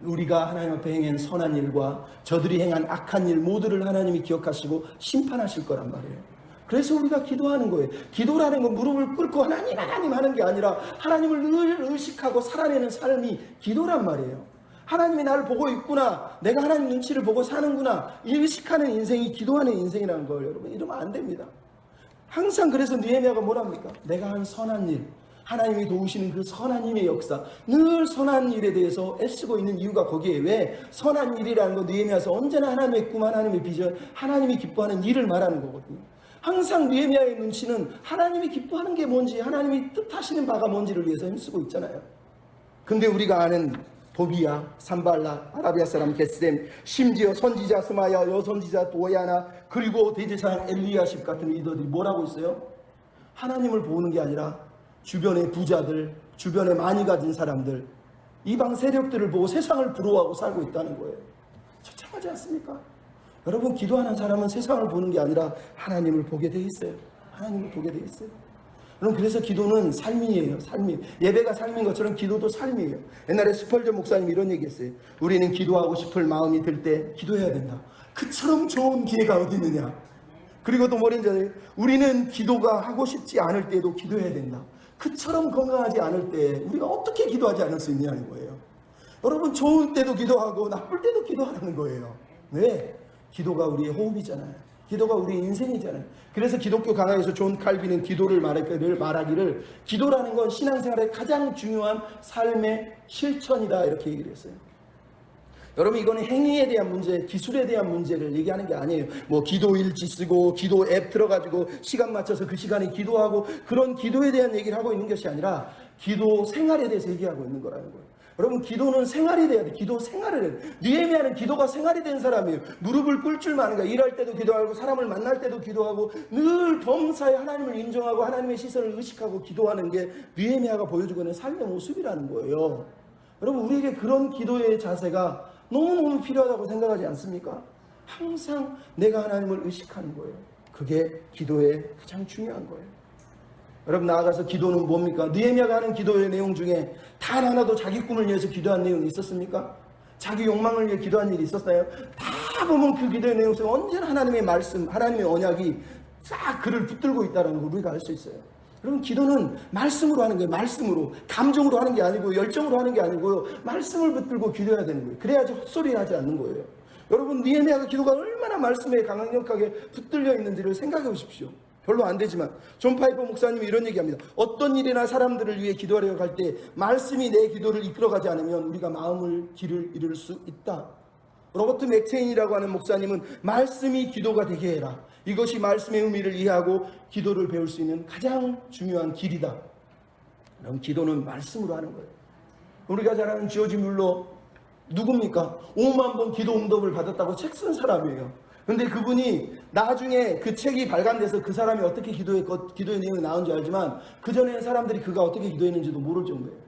우리가 하나님 앞에 행한 선한 일과 저들이 행한 악한 일 모두를 하나님이 기억하시고 심판하실 거란 말이에요. 그래서 우리가 기도하는 거예요. 기도라는 건 무릎을 꿇고 하나님 하는 게 아니라 하나님을 늘 의식하고 살아내는 삶이 기도란 말이에요. 하나님이 나를 보고 있구나, 내가 하나님 눈치를 보고 사는구나, 이 의식하는 인생이 기도하는 인생이라는 걸 여러분 이러면 안 됩니다. 항상 그래서 느헤미야가 뭐랍니까? 내가 한 선한 일, 하나님이 도우시는 그 선한 힘의 역사, 늘 선한 일에 대해서 애쓰고 있는 이유가 거기에 왜 선한 일이라는 거 느헤미야에서 언제나 하나님의 꿈, 하나님의 비전, 하나님이 기뻐하는 일을 말하는 거거든요. 항상 느헤미야의 눈치는 하나님이 기뻐하는 게 뭔지, 하나님이 뜻하시는 바가 뭔지를 위해서 힘쓰고 있잖아요. 근데 우리가 아는 도비야, 산발라, 아라비아 사람 게셈, 심지어 선지자 스마야, 여선지자 도야나, 그리고 대제사장 엘리야십 같은 리더들이 뭐라고 있어요? 하나님을 보는 게 아니라 주변의 부자들, 주변에 많이 가진 사람들, 이방 세력들을 보고 세상을 부러워하고 살고 있다는 거예요. 처참하지 않습니까? 여러분, 기도하는 사람은 세상을 보는 게 아니라 하나님을 보게 돼 있어요. 하나님을 보게 돼 있어요. 여러분, 그래서 기도는 삶이에요. 삶이. 예배가 삶인 것처럼 기도도 삶이에요. 옛날에 스펄전 목사님이 이런 얘기했어요. 우리는 기도하고 싶을 마음이 들 때 기도해야 된다. 그처럼 좋은 기회가 어디 있느냐. 그리고 또 뭐랬는지 알아요? 우리는 기도가 하고 싶지 않을 때도 기도해야 된다. 그처럼 건강하지 않을 때 우리가 어떻게 기도하지 않을 수 있냐는 거예요. 여러분, 좋은 때도 기도하고 나쁠 때도 기도하라는 거예요. 왜? 기도가 우리의 호흡이잖아요. 기도가 우리의 인생이잖아요. 그래서 기독교 강화에서 존 칼빈은 기도를 말하기를 기도라는 건 신앙생활의 가장 중요한 삶의 실천이다 이렇게 얘기를 했어요. 여러분, 이거는 행위에 대한 문제, 기술에 대한 문제를 얘기하는 게 아니에요. 뭐 기도일지 쓰고 기도 앱 들어가지고 시간 맞춰서 그 시간에 기도하고 그런 기도에 대한 얘기를 하고 있는 것이 아니라 기도 생활에 대해서 얘기하고 있는 거라는 거예요. 여러분, 기도는 생활이 돼야 돼. 기도 생활을 해야 돼. 느헤미야는 기도가 생활이 된 사람이에요. 무릎을 꿇을 줄만 아는 거야. 일할 때도 기도하고 사람을 만날 때도 기도하고 늘 범사에 하나님을 인정하고 하나님의 시선을 의식하고 기도하는 게 느헤미야가 보여주고 있는 삶의 모습이라는 거예요. 여러분, 우리에게 그런 기도의 자세가 너무너무 필요하다고 생각하지 않습니까? 항상 내가 하나님을 의식하는 거예요. 그게 기도의 가장 중요한 거예요. 여러분, 나아가서 기도는 뭡니까? 느헤미야가 하는 기도의 내용 중에 단 하나도 자기 꿈을 위해서 기도한 내용이 있었습니까? 자기 욕망을 위해 기도한 일이 있었나요? 다 다 보면 그 기도의 내용 속에 언제나 하나님의 말씀, 하나님의 언약이 싹 그를 붙들고 있다는 걸 우리가 알 수 있어요. 여러분, 기도는 말씀으로 하는 거예요. 말씀으로. 감정으로 하는 게 아니고 열정으로 하는 게 아니고요. 말씀을 붙들고 기도해야 되는 거예요. 그래야지 헛소리 하지 않는 거예요. 여러분, 느헤미야가 기도가 얼마나 말씀에 강력하게 붙들려 있는지를 생각해 보십시오. 별로 안 되지만 존 파이퍼 목사님이 이런 얘기합니다. 어떤 일이나 사람들을 위해 기도하려고 할 때 말씀이 내 기도를 이끌어가지 않으면 우리가 마음을 길을 잃을 수 있다. 로버트 맥체인이라고 하는 목사님은 말씀이 기도가 되게 해라. 이것이 말씀의 의미를 이해하고 기도를 배울 수 있는 가장 중요한 길이다. 그럼 기도는 말씀으로 하는 거예요. 우리가 잘 아는 지오지 뮬러 누굽니까? 5만 번 기도 응답을 받았다고 책 쓴 사람이에요. 근데 그분이 나중에 그 책이 발간돼서 그 사람이 어떻게 기도의 내용이 나온지 알지만 그 전에는 사람들이 그가 어떻게 기도했는지도 모를 정도예요.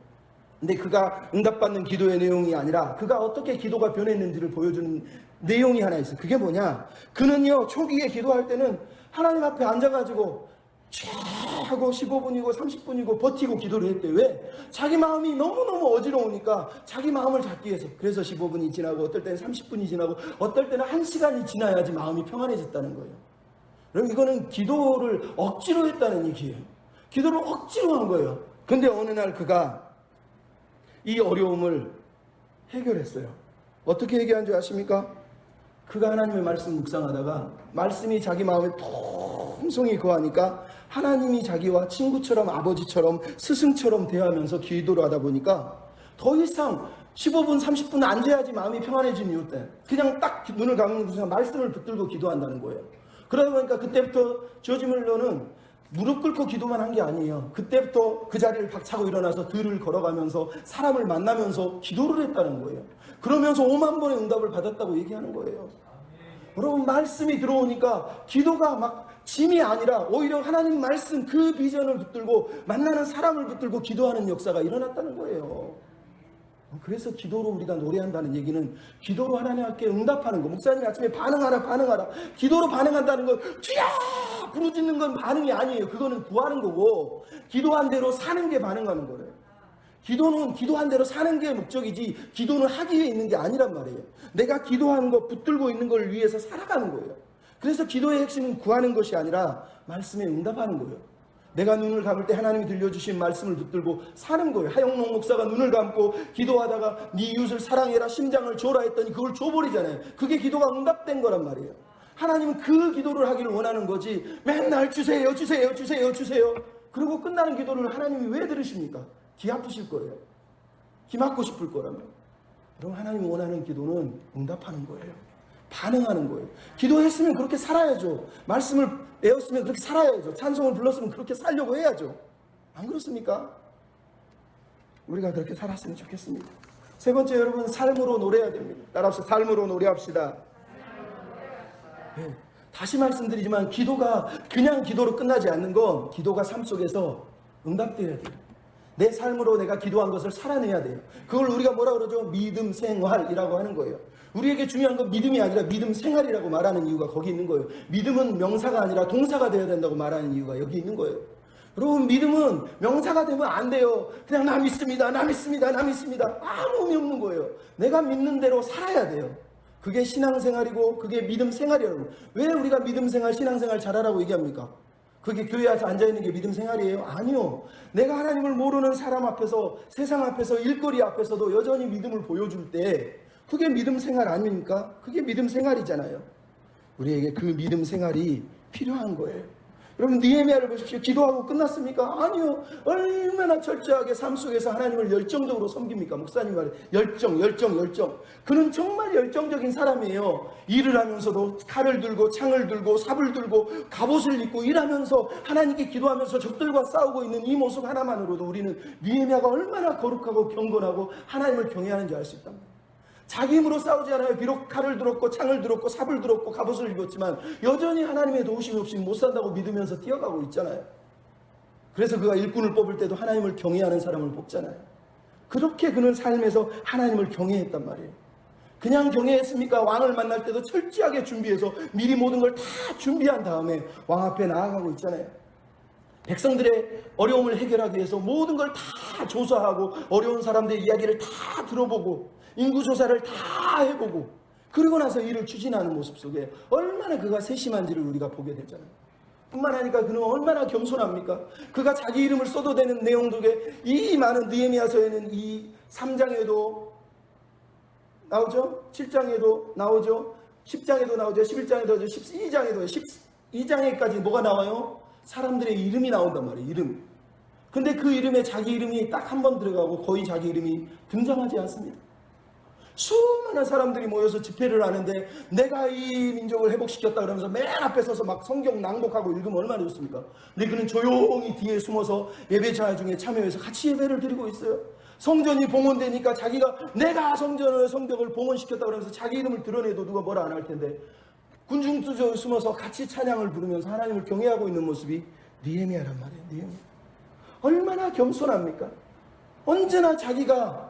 근데 그가 응답받는 기도의 내용이 아니라 그가 어떻게 기도가 변했는지를 보여주는 내용이 하나 있어요. 그게 뭐냐? 그는요, 초기에 기도할 때는 하나님 앞에 앉아가지고 하고 15분이고 30분이고 버티고 기도를 했대요. 왜? 자기 마음이 너무너무 어지러우니까 자기 마음을 잡기 위해서. 그래서 15분이 지나고 어떨 때는 30분이 지나고 어떨 때는 1시간이 지나야지 마음이 평안해졌다는 거예요. 그럼 이거는 기도를 억지로 했다는 얘기예요. 기도를 억지로 한 거예요. 근데 어느 날 그가 이 어려움을 해결했어요. 어떻게 해결한 줄 아십니까? 그가 하나님의 말씀 묵상하다가 말씀이 자기 마음에 풍성히 거하니까 하나님이 자기와 친구처럼 아버지처럼 스승처럼 대하면서 기도를 하다 보니까 더 이상 15분 30분 앉아야지 마음이 평안해진 이유 때 그냥 딱 눈을 감는 순간 말씀을 붙들고 기도한다는 거예요. 그러다 보니까 그때부터 지오지 뮬러는 무릎 꿇고 기도만 한 게 아니에요. 그때부터 그 자리를 박차고 일어나서 들을 걸어가면서 사람을 만나면서 기도를 했다는 거예요. 그러면서 5만 번의 응답을 받았다고 얘기하는 거예요. 여러분, 말씀이 들어오니까 기도가 막 짐이 아니라 오히려 하나님 말씀 그 비전을 붙들고 만나는 사람을 붙들고 기도하는 역사가 일어났다는 거예요. 그래서 기도로 우리가 노래한다는 얘기는 기도로 하나님께 응답하는 거. 목사님이 아침에 반응하라. 기도로 반응한다는 건 주야 부르짖는 건 반응이 아니에요. 그거는 구하는 거고 기도한 대로 사는 게 반응하는 거래요. 기도는 기도한 대로 사는 게 목적이지 기도는 하기 위해 있는 게 아니란 말이에요. 내가 기도하는 거 붙들고 있는 걸 위해서 살아가는 거예요. 그래서 기도의 핵심은 구하는 것이 아니라 말씀에 응답하는 거예요. 내가 눈을 감을 때 하나님이 들려주신 말씀을 붙들고 사는 거예요. 하영록 목사가 눈을 감고 기도하다가 네 이웃을 사랑해라 심장을 줘라 했더니 그걸 줘버리잖아요. 그게 기도가 응답된 거란 말이에요. 하나님은 그 기도를 하기를 원하는 거지 맨날 주세요. 그리고 끝나는 기도를 하나님이 왜 들으십니까? 귀 아프실 거예요. 귀 막고 싶을 거라면. 그럼 하나님이 원하는 기도는 응답하는 거예요. 반응하는 거예요. 기도했으면 그렇게 살아야죠. 말씀을 배웠으면 그렇게 살아야죠. 찬송을 불렀으면 그렇게 살려고 해야죠. 안 그렇습니까? 우리가 그렇게 살았으면 좋겠습니다. 세 번째, 여러분, 삶으로 노래해야 됩니다. 따라합시다. 삶으로 노래합시다. 네. 다시 말씀드리지만 기도가 그냥 기도로 끝나지 않는 건 기도가 삶 속에서 응답되어야 돼요. 내 삶으로 내가 기도한 것을 살아내야 돼요. 그걸 우리가 뭐라 그러죠? 믿음 생활이라고 하는 거예요. 우리에게 중요한 건 믿음이 아니라 믿음 생활이라고 말하는 이유가 거기 있는 거예요. 믿음은 명사가 아니라 동사가 되어야 된다고 말하는 이유가 여기 있는 거예요. 여러분, 믿음은 명사가 되면 안 돼요. 그냥 나 믿습니다. 아무 의미 없는 거예요. 내가 믿는 대로 살아야 돼요. 그게 신앙생활이고 그게 믿음 생활이라고. 왜 우리가 믿음 생활, 신앙생활 잘하라고 얘기합니까? 그게 교회에 와서 앉아있는 게 믿음 생활이에요? 아니요. 내가 하나님을 모르는 사람 앞에서, 세상 앞에서, 일거리 앞에서도 여전히 믿음을 보여줄 때 그게 믿음 생활 아닙니까? 그게 믿음 생활이잖아요. 우리에게 그 믿음 생활이 필요한 거예요. 여러분, 느헤미야를 보십시오. 기도하고 끝났습니까? 아니요. 얼마나 철저하게 삶 속에서 하나님을 열정적으로 섬깁니까? 목사님 말에 열정. 그는 정말 열정적인 사람이에요. 일을 하면서도 칼을 들고 창을 들고 삽을 들고 갑옷을 입고 일하면서 하나님께 기도하면서 적들과 싸우고 있는 이 모습 하나만으로도 우리는 느헤미야가 얼마나 거룩하고 경건하고 하나님을 경외하는지 알 수 있답니다. 자기 힘으로 싸우지 않아요. 비록 칼을 들었고 창을 들었고 삽을 들었고 갑옷을 입었지만 여전히 하나님의 도우심 없이 못 산다고 믿으면서 뛰어가고 있잖아요. 그래서 그가 일꾼을 뽑을 때도 하나님을 경외하는 사람을 뽑잖아요. 그렇게 그는 삶에서 하나님을 경외했단 말이에요. 그냥 경외했습니까? 왕을 만날 때도 철저하게 준비해서 미리 모든 걸 다 준비한 다음에 왕 앞에 나아가고 있잖아요. 백성들의 어려움을 해결하기 위해서 모든 걸 다 조사하고 어려운 사람들의 이야기를 다 들어보고 인구조사를 다 해보고 그리고 나서 일을 추진하는 모습 속에 얼마나 그가 세심한지를 우리가 보게 되잖아요. 뿐만 아니라 그는 얼마나 겸손합니까? 그가 자기 이름을 써도 되는 내용 속에 이 많은 느헤미야서에는 이 3장에도 나오죠? 7장에도 나오죠? 10장에도 나오죠? 11장에도 나오죠? 12장에도 12장에까지 뭐가 나와요? 사람들의 이름이 나온단 말이에요. 이름. 근데 그 이름에 자기 이름이 딱 한 번 들어가고 거의 자기 이름이 등장하지 않습니다. 수많은 사람들이 모여서 집회를 하는데 내가 이 민족을 회복시켰다 그러면서 맨 앞에 서서 막 성경 낭독하고 읽으면 얼마나 좋습니까? 근데 그는 조용히 뒤에 숨어서 예배자 중에 참여해서 같이 예배를 드리고 있어요. 성전이 봉헌되니까 자기가 내가 성벽을 봉헌시켰다 그러면서 자기 이름을 드러내도 누가 뭐라 안 할 텐데 군중투조에 숨어서 같이 찬양을 부르면서 하나님을 경외하고 있는 모습이 느헤미야란 말이에요. 느헤미야. 얼마나 겸손합니까? 언제나 자기가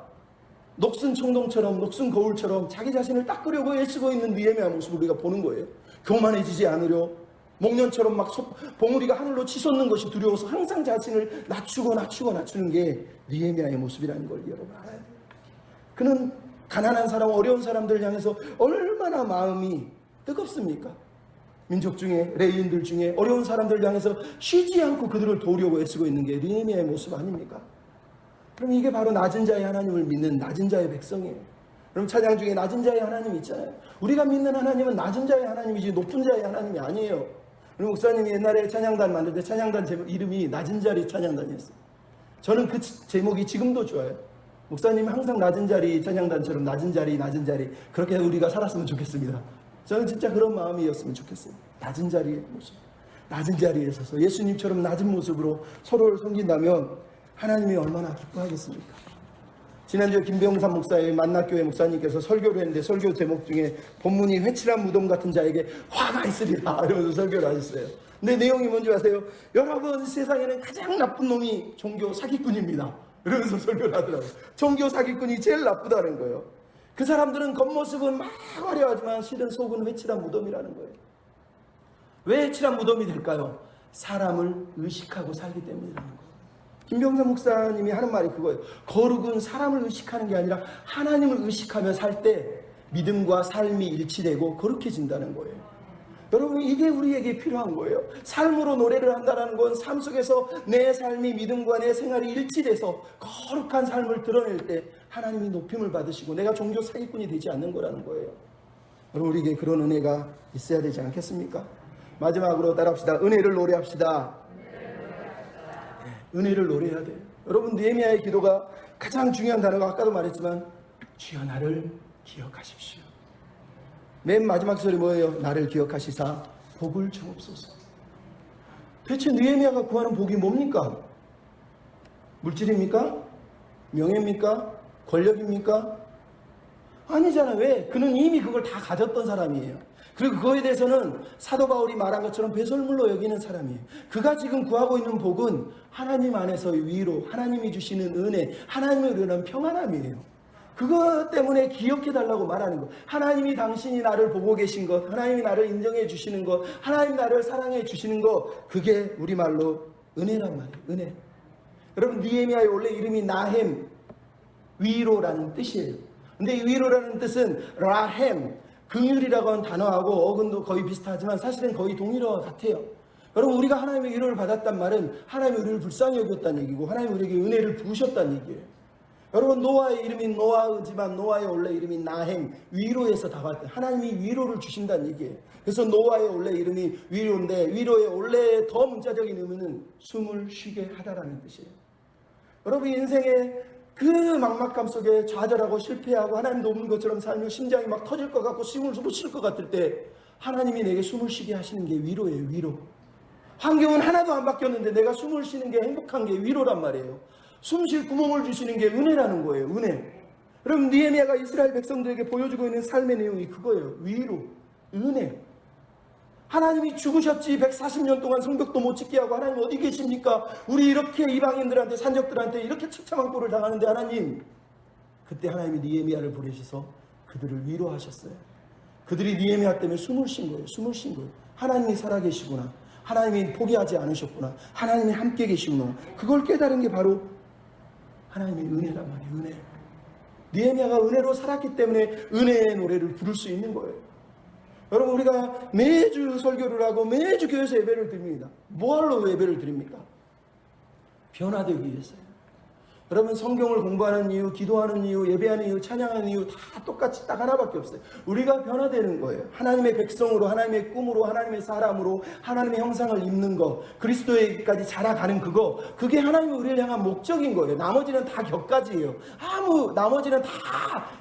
녹슨 청동처럼 녹슨 거울처럼 자기 자신을 닦으려고 애쓰고 있는 느헤미야 모습을 우리가 보는 거예요. 교만해지지 않으려 목련처럼 막 봉우리가 하늘로 치솟는 것이 두려워서 항상 자신을 낮추는 게 느헤미야의 모습이라는 걸 여러분 알아야 돼요. 그는 가난한 사람, 어려운 사람들 향해서 얼마나 마음이 뜨겁습니까? 민족 중에, 레위인들 중에 어려운 사람들 향해서 쉬지 않고 그들을 도우려고 애쓰고 있는 게 느헤미야의 모습 아닙니까? 그럼 이게 바로 낮은 자의 하나님을 믿는 낮은 자의 백성이에요. 그럼 찬양 중에 낮은 자의 하나님이 있잖아요. 우리가 믿는 하나님은 낮은 자의 하나님이지 높은 자의 하나님이 아니에요. 우리 목사님이 옛날에 찬양단 만들 때 찬양단 이름이 낮은 자리 찬양단이었어요. 저는 그 제목이 지금도 좋아요. 목사님이 항상 낮은 자리 찬양단처럼 낮은 자리 그렇게 우리가 살았으면 좋겠습니다. 저는 진짜 그런 마음이었으면 좋겠어요. 낮은 자리의 모습, 낮은 자리에 서서 예수님처럼 낮은 모습으로 서로를 섬긴다면 하나님이 얼마나 기뻐하겠습니까? 지난주에 김병삼 목사의 만나교회 목사님께서 설교를 했는데 설교 제목 중에 본문이 회칠한 무덤 같은 자에게 화가 있으리라 이러면서 설교를 하셨어요. 근데 내용이 뭔지 아세요? 여러분, 세상에는 가장 나쁜 놈이 종교 사기꾼입니다 이러면서 설교를 하더라고요. 종교 사기꾼이 제일 나쁘다는 거예요. 그 사람들은 겉모습은 막 화려하지만 실은 속은 회칠한 무덤이라는 거예요. 왜 회칠한 무덤이 될까요? 사람을 의식하고 살기 때문이라는 거예요. 김병삼 목사님이 하는 말이 그거예요. 거룩은 사람을 의식하는 게 아니라 하나님을 의식하며 살 때 믿음과 삶이 일치되고 거룩해진다는 거예요. 여러분, 이게 우리에게 필요한 거예요. 삶으로 노래를 한다는 건 삶 속에서 내 삶이 믿음과 내 생활이 일치돼서 거룩한 삶을 드러낼 때 하나님이 높임을 받으시고 내가 종교 사기꾼이 되지 않는 거라는 거예요. 여러분, 우리에게 그런 은혜가 있어야 되지 않겠습니까? 마지막으로 따라합시다. 은혜를 노래합시다. 은혜를 노래해야 돼요. 여러분, 느헤미야의 기도가 가장 중요한 단어가 아까도 말했지만 주여 나를 기억하십시오. 맨 마지막 소리 뭐예요? 나를 기억하시사 복을 주옵소서. 대체 느헤미야가 구하는 복이 뭡니까? 물질입니까? 명예입니까? 권력입니까? 아니잖아요. 왜? 그는 이미 그걸 다 가졌던 사람이에요. 그리고 그거에 대해서는 사도 바울이 말한 것처럼 배설물로 여기는 사람이에요. 그가 지금 구하고 있는 복은 하나님 안에서의 위로, 하나님이 주시는 은혜, 하나님의 은혜는 평안함이에요. 그것 때문에 기억해달라고 말하는 것. 하나님이 당신이 나를 보고 계신 것, 하나님이 나를 인정해 주시는 것, 하나님이 나를 사랑해 주시는 것, 그게 우리말로 은혜란 말이에요. 은혜. 여러분, 느헤미야의 원래 이름이 나햄, 위로라는 뜻이에요. 근데 이 위로라는 뜻은 라햄, 긍휼이라고 하는 단어하고 어근도 거의 비슷하지만 사실은 거의 동일어와 같아요. 여러분, 우리가 하나님의 위로를 받았단 말은 하나님이 우리를 불쌍히 여겼다는 얘기고 하나님이 우리에게 은혜를 부으셨다는 얘기예요. 여러분, 노아의 이름이 노아지만 노아의 원래 이름이 나햄, 위로에서 다왔대. 하나님이 위로를 주신다는 얘기예요. 그래서 노아의 원래 이름이 위로인데 위로의 원래 더 문자적인 의미는 숨을 쉬게 하다라는 뜻이에요. 여러분, 인생에 그 막막함 속에 좌절하고 실패하고 하나님도 없는 것처럼 살며 심장이 막 터질 것 같고 숨을 못 쉴 것 같을 때 하나님이 내게 숨을 쉬게 하시는 게 위로예요. 위로. 환경은 하나도 안 바뀌었는데 내가 숨을 쉬는 게 행복한 게 위로란 말이에요. 숨 쉴 구멍을 주시는 게 은혜라는 거예요. 은혜. 여러분, 느헤미야가 이스라엘 백성들에게 보여주고 있는 삶의 내용이 그거예요. 위로, 은혜. 하나님이 죽으셨지 140년 동안 성벽도 못 짓게 하고 하나님 어디 계십니까? 우리 이렇게 이방인들한테 산적들한테 이렇게 처참한 꼴을 당하는데 하나님, 그때 하나님이 느헤미야를 부르셔서 그들을 위로하셨어요. 그들이 느헤미야 때문에 숨을 쉰 거예요. 숨을 쉰 거예요. 하나님이 살아계시구나. 하나님이 포기하지 않으셨구나. 하나님이 함께 계시구나. 그걸 깨달은 게 바로 하나님의 은혜란 말이에요. 은혜. 느헤미야가 은혜로 살았기 때문에 은혜의 노래를 부를 수 있는 거예요. 여러분, 우리가 매주 설교를 하고 매주 교회에서 예배를 드립니다. 뭐하러 예배를 드립니까? 변화되기 위해서요. 여러분, 성경을 공부하는 이유, 기도하는 이유, 예배하는 이유, 찬양하는 이유 다 똑같이 딱 하나밖에 없어요. 우리가 변화되는 거예요. 하나님의 백성으로, 하나님의 꿈으로, 하나님의 사람으로, 하나님의 형상을 입는 거, 그리스도에게까지 자라가는 그거, 그게 하나님이 우리를 향한 목적인 거예요. 나머지는 다 격가지예요. 나머지는 다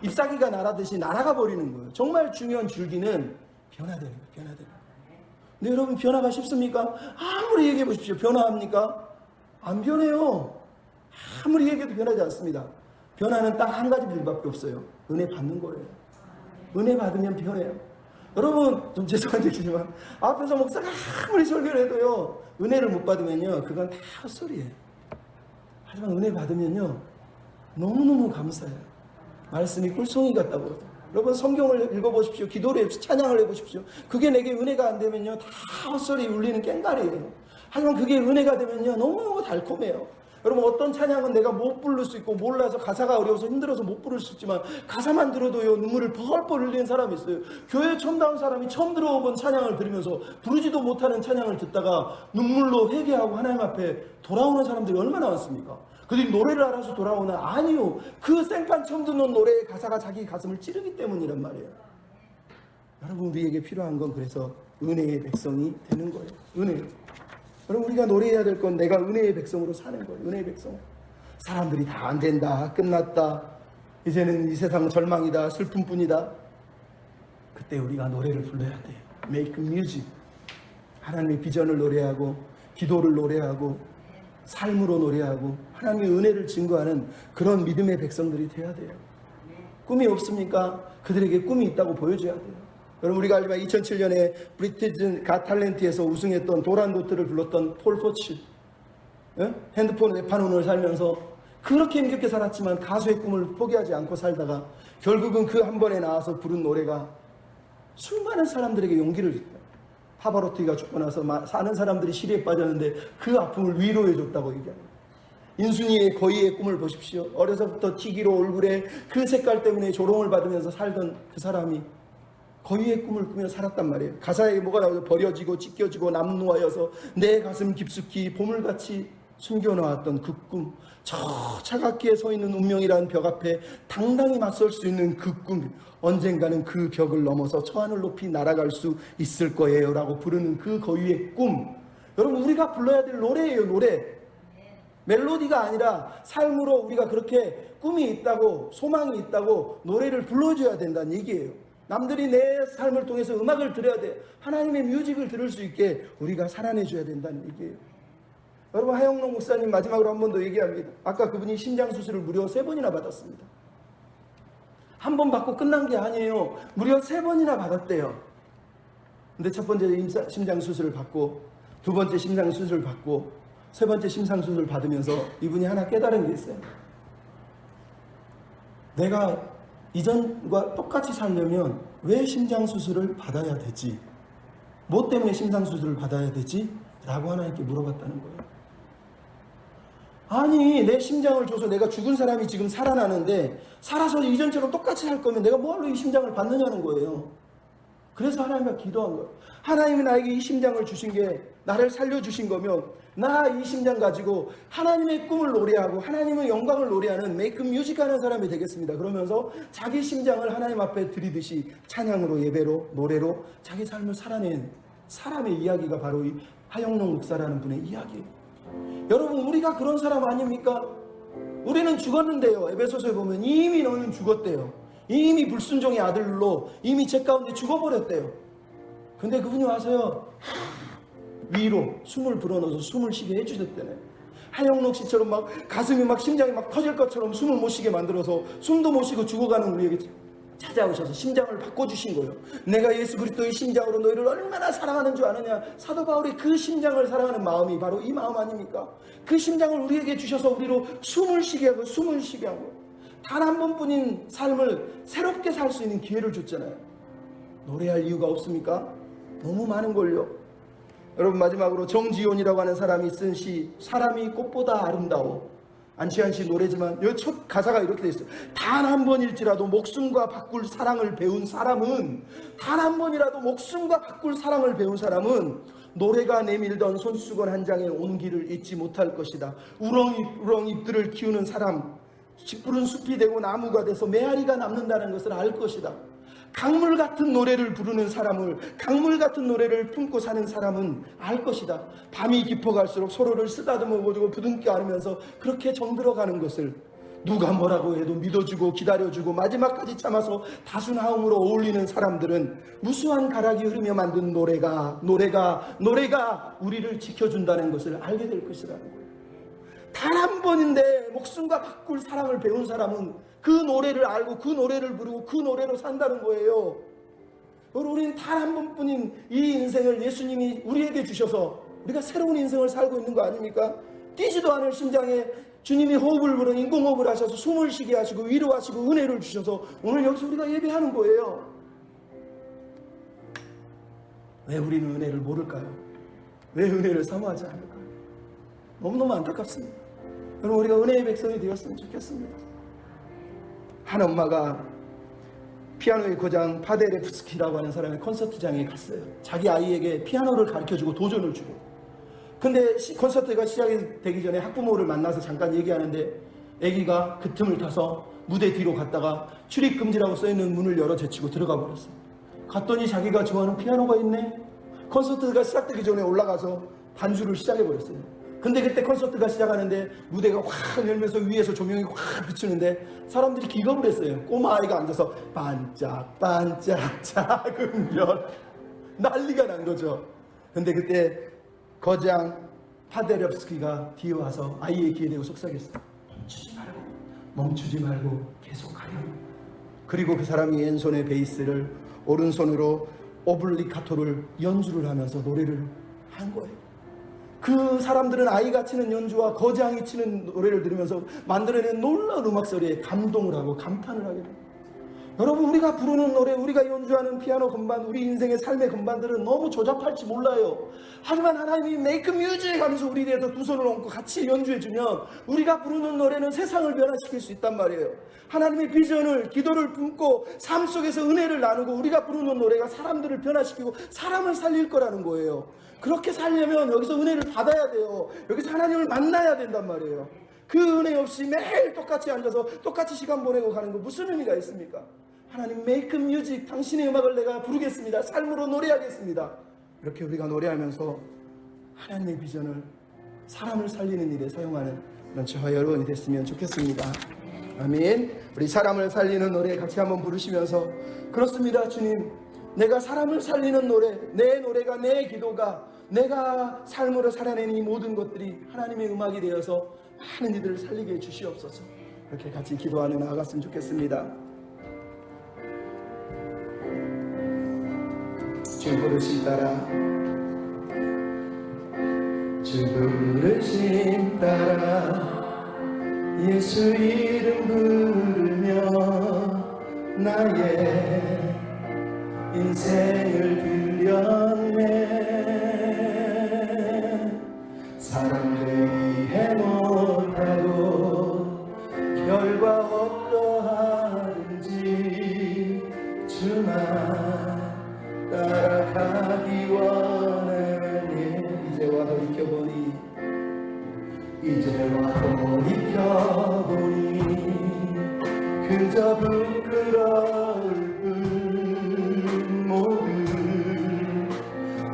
잎사귀가 날아듯이 날아가 버리는 거예요. 정말 중요한 줄기는 변화되는 거예요. 변화되는 거예요. 근데 여러분, 변화가 쉽습니까? 아무리 얘기해 보십시오. 변화합니까? 안 변해요. 아무리 얘기해도 변하지 않습니다. 변화는 딱 한 가지 길밖에 없어요. 은혜 받는 거예요. 은혜 받으면 변해요. 여러분, 좀 죄송한 얘기지만 앞에서 목사가 아무리 설교를 해도요, 은혜를 못 받으면요, 그건 다 헛소리예요. 하지만 은혜 받으면요, 너무너무 감사해요. 말씀이 꿀송이 같다고 그러죠. 여러분, 성경을 읽어보십시오. 기도를 해보십시오. 찬양을 해보십시오. 그게 내게 은혜가 안 되면요, 다 헛소리 울리는 깽가리예요. 하지만 그게 은혜가 되면요, 너무너무 달콤해요. 여러분, 어떤 찬양은 내가 못 부를 수 있고 몰라서 가사가 어려워서 힘들어서 못 부를 수 있지만 가사만 들어도요, 눈물을 펄펄 흘리는 사람이 있어요. 교회에 처음 나온 사람이 처음 들어본 찬양을 들으면서 부르지도 못하는 찬양을 듣다가 눈물로 회개하고 하나님 앞에 돌아오는 사람들이 얼마나 많습니까? 그들이 노래를 알아서 돌아오나? 아니요. 그 생판 처음 듣는 노래의 가사가 자기 가슴을 찌르기 때문이란 말이에요. 여러분, 우리에게 필요한 건 그래서 은혜의 백성이 되는 거예요. 은혜. 여러분, 우리가 노래해야 될 건 내가 은혜의 백성으로 사는 거예요. 은혜의 백성. 사람들이 다 안 된다, 끝났다, 이제는 이 세상 절망이다, 슬픔뿐이다. 그때 우리가 노래를 불러야 돼요. Make music. 하나님의 비전을 노래하고, 기도를 노래하고, 삶으로 노래하고, 하나님의 은혜를 증거하는 그런 믿음의 백성들이 돼야 돼요. 꿈이 없습니까? 그들에게 꿈이 있다고 보여줘야 돼요. 여러분, 우리가 알지만 2007년에 브리티즈 갓 탤런트에서 우승했던 도란도트를 불렀던 폴 포츠, 핸드폰 외판원을 살면서 그렇게 힘겹게 살았지만 가수의 꿈을 포기하지 않고 살다가 결국은 그 한 번에 나와서 부른 노래가 수많은 사람들에게 용기를 줬다. 파바로티가 죽고 나서 사는 사람들이 시리에 빠졌는데 그 아픔을 위로해 줬다고 얘기합니다. 인순이의 거위의 꿈을 보십시오. 어려서부터 튀기로 얼굴에 그 색깔 때문에 조롱을 받으면서 살던 그 사람이 거위의 꿈을 꾸며 살았단 말이에요. 가사에 뭐가 나오죠? 버려지고 찢겨지고 남루하여서 내 가슴 깊숙이 보물같이 숨겨놓았던 그 꿈, 저 차갑게 서 있는 운명이라는 벽 앞에 당당히 맞설 수 있는 그 꿈, 언젠가는 그 벽을 넘어서 저 하늘 높이 날아갈 수 있을 거예요 라고 부르는 그 거위의 꿈. 여러분, 우리가 불러야 될 노래예요. 노래. 멜로디가 아니라 삶으로 우리가 그렇게 꿈이 있다고, 소망이 있다고 노래를 불러줘야 된다는 얘기예요. 남들이 내 삶을 통해서 음악을 들어야 돼. 하나님의 뮤직을 들을 수 있게 우리가 살아내줘야 된다는 얘기예요. 여러분, 하영록 목사님 마지막으로 한 번 더 얘기합니다. 아까 그분이 심장수술을 무려 3번이나 받았습니다. 한 번 받고 끝난 게 아니에요. 무려 3번이나 받았대요. 근데 첫 번째 심장수술을 받고, 두 번째 심장수술을 받고, 세 번째 심장수술을 받으면서 이분이 하나 깨달은 게 있어요. 내가 이전과 똑같이 살려면 왜 심장수술을 받아야 되지? 뭐 때문에 심장수술을 받아야 되지? 라고 하나님께 물어봤다는 거예요. 아니, 내 심장을 줘서 내가 죽은 사람이 지금 살아나는데 살아서 이전처럼 똑같이 살 거면 내가 뭐하러 이 심장을 받느냐는 거예요. 그래서 하나님과 기도한 거예요. 하나님이 나에게 이 심장을 주신 게 나를 살려주신 거면 나 이 심장 가지고 하나님의 꿈을 노래하고 하나님의 영광을 노래하는 메이크 뮤직 하는 사람이 되겠습니다. 그러면서 자기 심장을 하나님 앞에 드리듯이 찬양으로, 예배로, 노래로 자기 삶을 살아낸 사람의 이야기가 바로 이 하영록 목사라는 분의 이야기예요. 여러분, 우리가 그런 사람 아닙니까? 우리는 죽었는데요. 에베소서에 보면 이미 너희는 죽었대요. 이미 불순종의 아들로 이미 죄 가운데 죽어버렸대요. 근데 그분이 와서요, 위로 숨을 불어넣어서 숨을 쉬게 해주셨대요. 하영록 씨처럼 막 가슴이 막 심장이 막 터질 것처럼 숨을 못 쉬게 만들어서 숨도 못 쉬고 죽어가는 우리에게 찾아오셔서 심장을 바꿔주신 거예요. 내가 예수 그리스도의 심장으로 너희를 얼마나 사랑하는 줄 아느냐. 사도 바울이 그 심장을 사랑하는 마음이 바로 이 마음 아닙니까? 그 심장을 우리에게 주셔서 우리로 숨을 쉬게 하고 숨을 쉬게 하고 단 한 번뿐인 삶을 새롭게 살 수 있는 기회를 줬잖아요. 노래할 이유가 없습니까? 너무 많은걸요. 여러분, 마지막으로 정지온이라고 하는 사람이 쓴 시, 사람이 꽃보다 아름다워. 안치환 씨 노래지만 여기 첫 가사가 이렇게 돼 있어요. 단 한 번일지라도 목숨과 바꿀 사랑을 배운 사람은, 단 한 번이라도 목숨과 바꿀 사랑을 배운 사람은 노래가 내밀던 손수건 한 장의 온기를 잊지 못할 것이다. 우렁 잎들을 키우는 사람, 푸른 숲이 되고 나무가 돼서 메아리가 남는다는 것을 알 것이다. 강물 같은 노래를 부르는 사람을, 강물 같은 노래를 품고 사는 사람은 알 것이다. 밤이 깊어갈수록 서로를 쓰다듬어주고 부둥켜 안으면서 그렇게 정들어가는 것을 누가 뭐라고 해도 믿어주고 기다려주고 마지막까지 참아서 다순하음으로 어울리는 사람들은 무수한 가락이 흐르며 만든 노래가 우리를 지켜준다는 것을 알게 될 것이라는 거예요. 단 한 번인데 목숨과 바꿀 사랑을 배운 사람은 그 노래를 알고 그 노래를 부르고 그 노래로 산다는 거예요. 우리는 단 한 번뿐인 이 인생을 예수님이 우리에게 주셔서 우리가 새로운 인생을 살고 있는 거 아닙니까? 뛰지도 않을 심장에 주님이 호흡을 불어 인공호흡을 하셔서 숨을 쉬게 하시고 위로하시고 은혜를 주셔서 오늘 여기서 우리가 예배하는 거예요. 왜 우리는 은혜를 모를까요? 왜 은혜를 사모하지 않을까요? 너무너무 안타깝습니다. 여러분, 우리가 은혜의 백성이 되었으면 좋겠습니다. 한 엄마가 피아노의 고장 파데레프스키라고 하는 사람의 콘서트장에 갔어요. 자기 아이에게 피아노를 가르쳐주고 도전을 주고. 근데 콘서트가 시작이 되기 전에 학부모를 만나서 잠깐 얘기하는데 아기가 그 틈을 타서 무대 뒤로 갔다가 출입금지라고 써있는 문을 열어 제치고 들어가 버렸어요. 갔더니 자기가 좋아하는 피아노가 있네. 콘서트가 시작되기 전에 올라가서 반주를 시작해버렸어요. 근데 그때 콘서트가 시작하는데 무대가 확 열면서 위에서 조명이 확 비추는데 사람들이 기겁을 했어요. 꼬마 아이가 앉아서 반짝반짝 작은 별, 난리가 난 거죠. 근데 그때 거장 파데렵스키가 뒤에 와서 아이의 귀에 대고 속삭였어요. 멈추지 말고 계속하렴. 그리고 그 사람이 왼손에 베이스를, 오른손으로 오블리카토를 연주를 하면서 노래를 한 거예요. 그 사람들은 아이가 치는 연주와 거장이 치는 노래를 들으면서 만들어낸 놀라운 음악 소리에 감동을 하고 감탄을 하게 됩니다. 여러분, 우리가 부르는 노래, 우리가 연주하는 피아노 건반, 우리 인생의 삶의 건반들은 너무 조잡할지 몰라요. 하지만 하나님이 make music 하면서 우리 뒤에서 두 손을 얹고 같이 연주해주면 우리가 부르는 노래는 세상을 변화시킬 수 있단 말이에요. 하나님의 비전을, 기도를 품고 삶 속에서 은혜를 나누고 우리가 부르는 노래가 사람들을 변화시키고 사람을 살릴 거라는 거예요. 그렇게 살려면 여기서 은혜를 받아야 돼요. 여기서 하나님을 만나야 된단 말이에요. 그 은혜 없이 매일 똑같이 앉아서 똑같이 시간 보내고 가는 거 무슨 의미가 있습니까? 하나님 make music, 당신의 음악을 내가 부르겠습니다. 삶으로 노래하겠습니다. 이렇게 우리가 노래하면서 하나님의 비전을 사람을 살리는 일에 사용하는 그런 저와 여러분이 됐으면 좋겠습니다. 아멘. 우리 사람을 살리는 노래 같이 한번 부르시면서, 그렇습니다 주님, 내가 사람을 살리는 노래, 내 노래가, 내 기도가, 내가 삶으로 살아내는 이 모든 것들이 하나님의 음악이 되어서 많은 이들을 살리게 해 주시옵소서. 이렇게 같이 기도하며 나아갔으면 좋겠습니다. 주 부르심 따라, 주 부르심 따라 예수 이름 부르며 나의 인생을 들렸네. 사람들이 해 못하고 결과 어떠하든지 주만 따라가기 원하네. 이제와 돌이켜보니 그저 부끄러울 뿐. 모두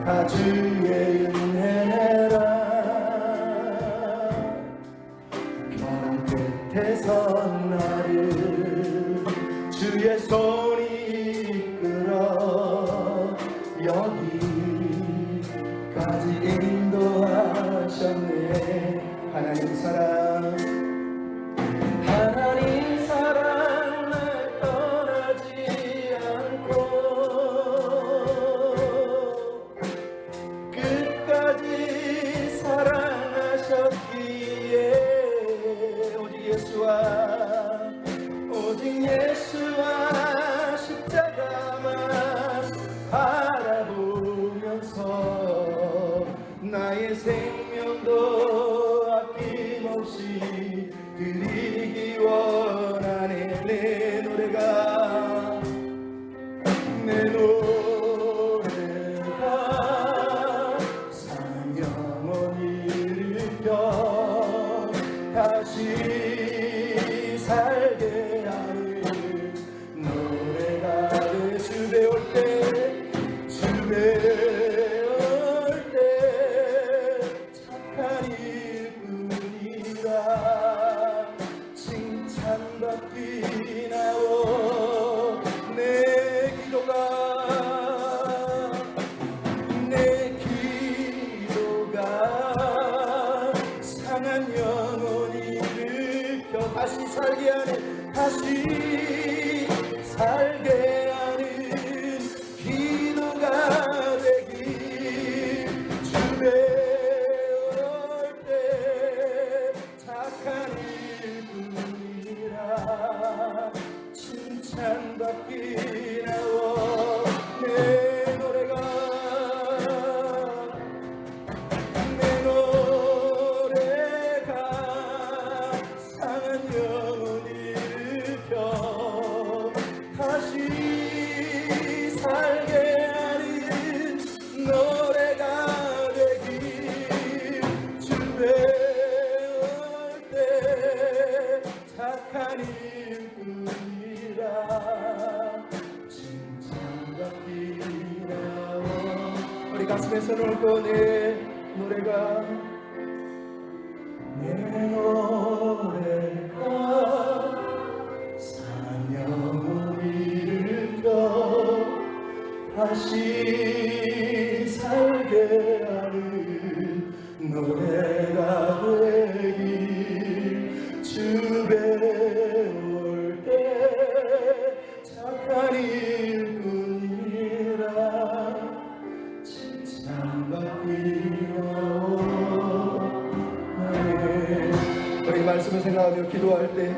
다 주의 은혜라. 벼랑 끝에 선 나를 주의 손이 이끌어 여기까지 인도하셨네. 하나님 사랑, 하나님 사랑 날 떠나지 않고 끝까지 사랑하셨기에 오직 예수와 십자가만 바라보면서 나의 생명도 아낌없이 다시 살게 하는 다시 살게 하는 기도가 되길 주의 칭찬받기 나와 내 노래가 상한 영혼을 일으켜 다시 살게 하는 노래가 되길 주 배울 때 착한 일뿐이라 칭찬받기 나와 우리 가슴에 손을 얹고 내 노래가 상한 영혼을 일으켜 다시 살게 하는 노래가 되길 주 배울 때 착한 일뿐이라 칭찬받기 우리 말씀을 생각하며 기도할 때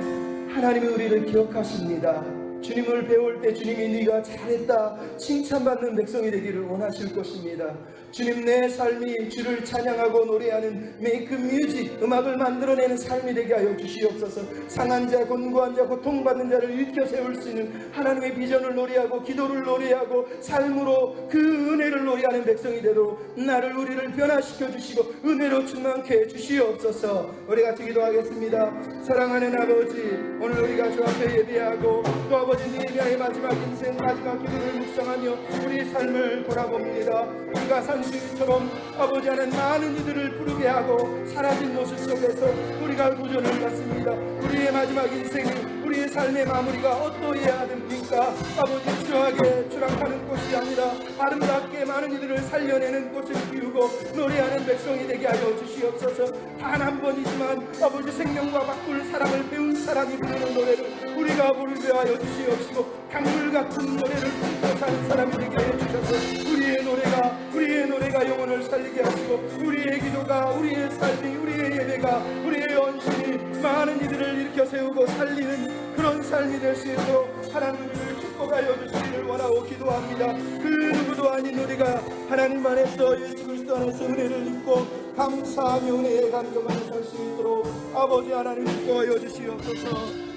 하나님이 우리를 기억하십니다. 주님을 배울 때 주님이 네가 잘했다 칭찬받는 백성이 되기를 원하실 것입니다. 주님 내 삶이 주를 찬양하고 노래하는 메이크 뮤직 음악을 만들어내는 삶이 되게 하여 주시옵소서. 상한 자 곤고한 자 고통받는 자를 일으켜 세울 수 있는 하나님의 비전을 노래하고 기도를 노래하고 삶으로 그 은혜를 노래하는 백성이 되도록 나를 우리를 변화시켜 주시고 은혜로 충만케 해 주시옵소서. 우리 같이 기도하겠습니다. 사랑하는 아버지 오늘 우리가 주 앞에 예배하고 또 아버지 느헤미야의 마지막 인생 마지막 기도를 묵상하며 우리 삶을 돌아봅니다. 우리가 산수유처럼 아버지 하는 많은 이들을 부르게 하고 사라진 모습 속에서 우리가 도전을 받습니다. 우리의 마지막 인생이 우리의 삶의 마무리가 어떠해야 하는가. 아버지 추하게 추락하는 곳이 아니라 아름답게 많은 이들을 살려내는 꽃을 피우고 노래하는 백성이 되게 하여 주시옵소서. 단 한 번이지만 아버지 생명과 바꿀 사랑을 배운 사람이 부르는 노래를 우리가 부르게 하여 주시옵시고 강물 같은 노래를 품고 사는 사람이 되게 하여 주셔서 우리의 노래가 영혼을 살리게 하시고 우리의 기도가 우리의 삶이 우리의 예배가 우리의 헌신이 많은 이들을 일으켜 세우고 살리는 그런 삶이 될 수 있도록 하나님을 축복하여 주시기를 원하고 기도합니다. 그 누구도 아닌 우리가 하나님 안에서 예수 그리스도 안에서 은혜를 입고 감사하며 은혜에 감격하며 살 수 있도록 아버지 하나님 축복하여 주시옵소서.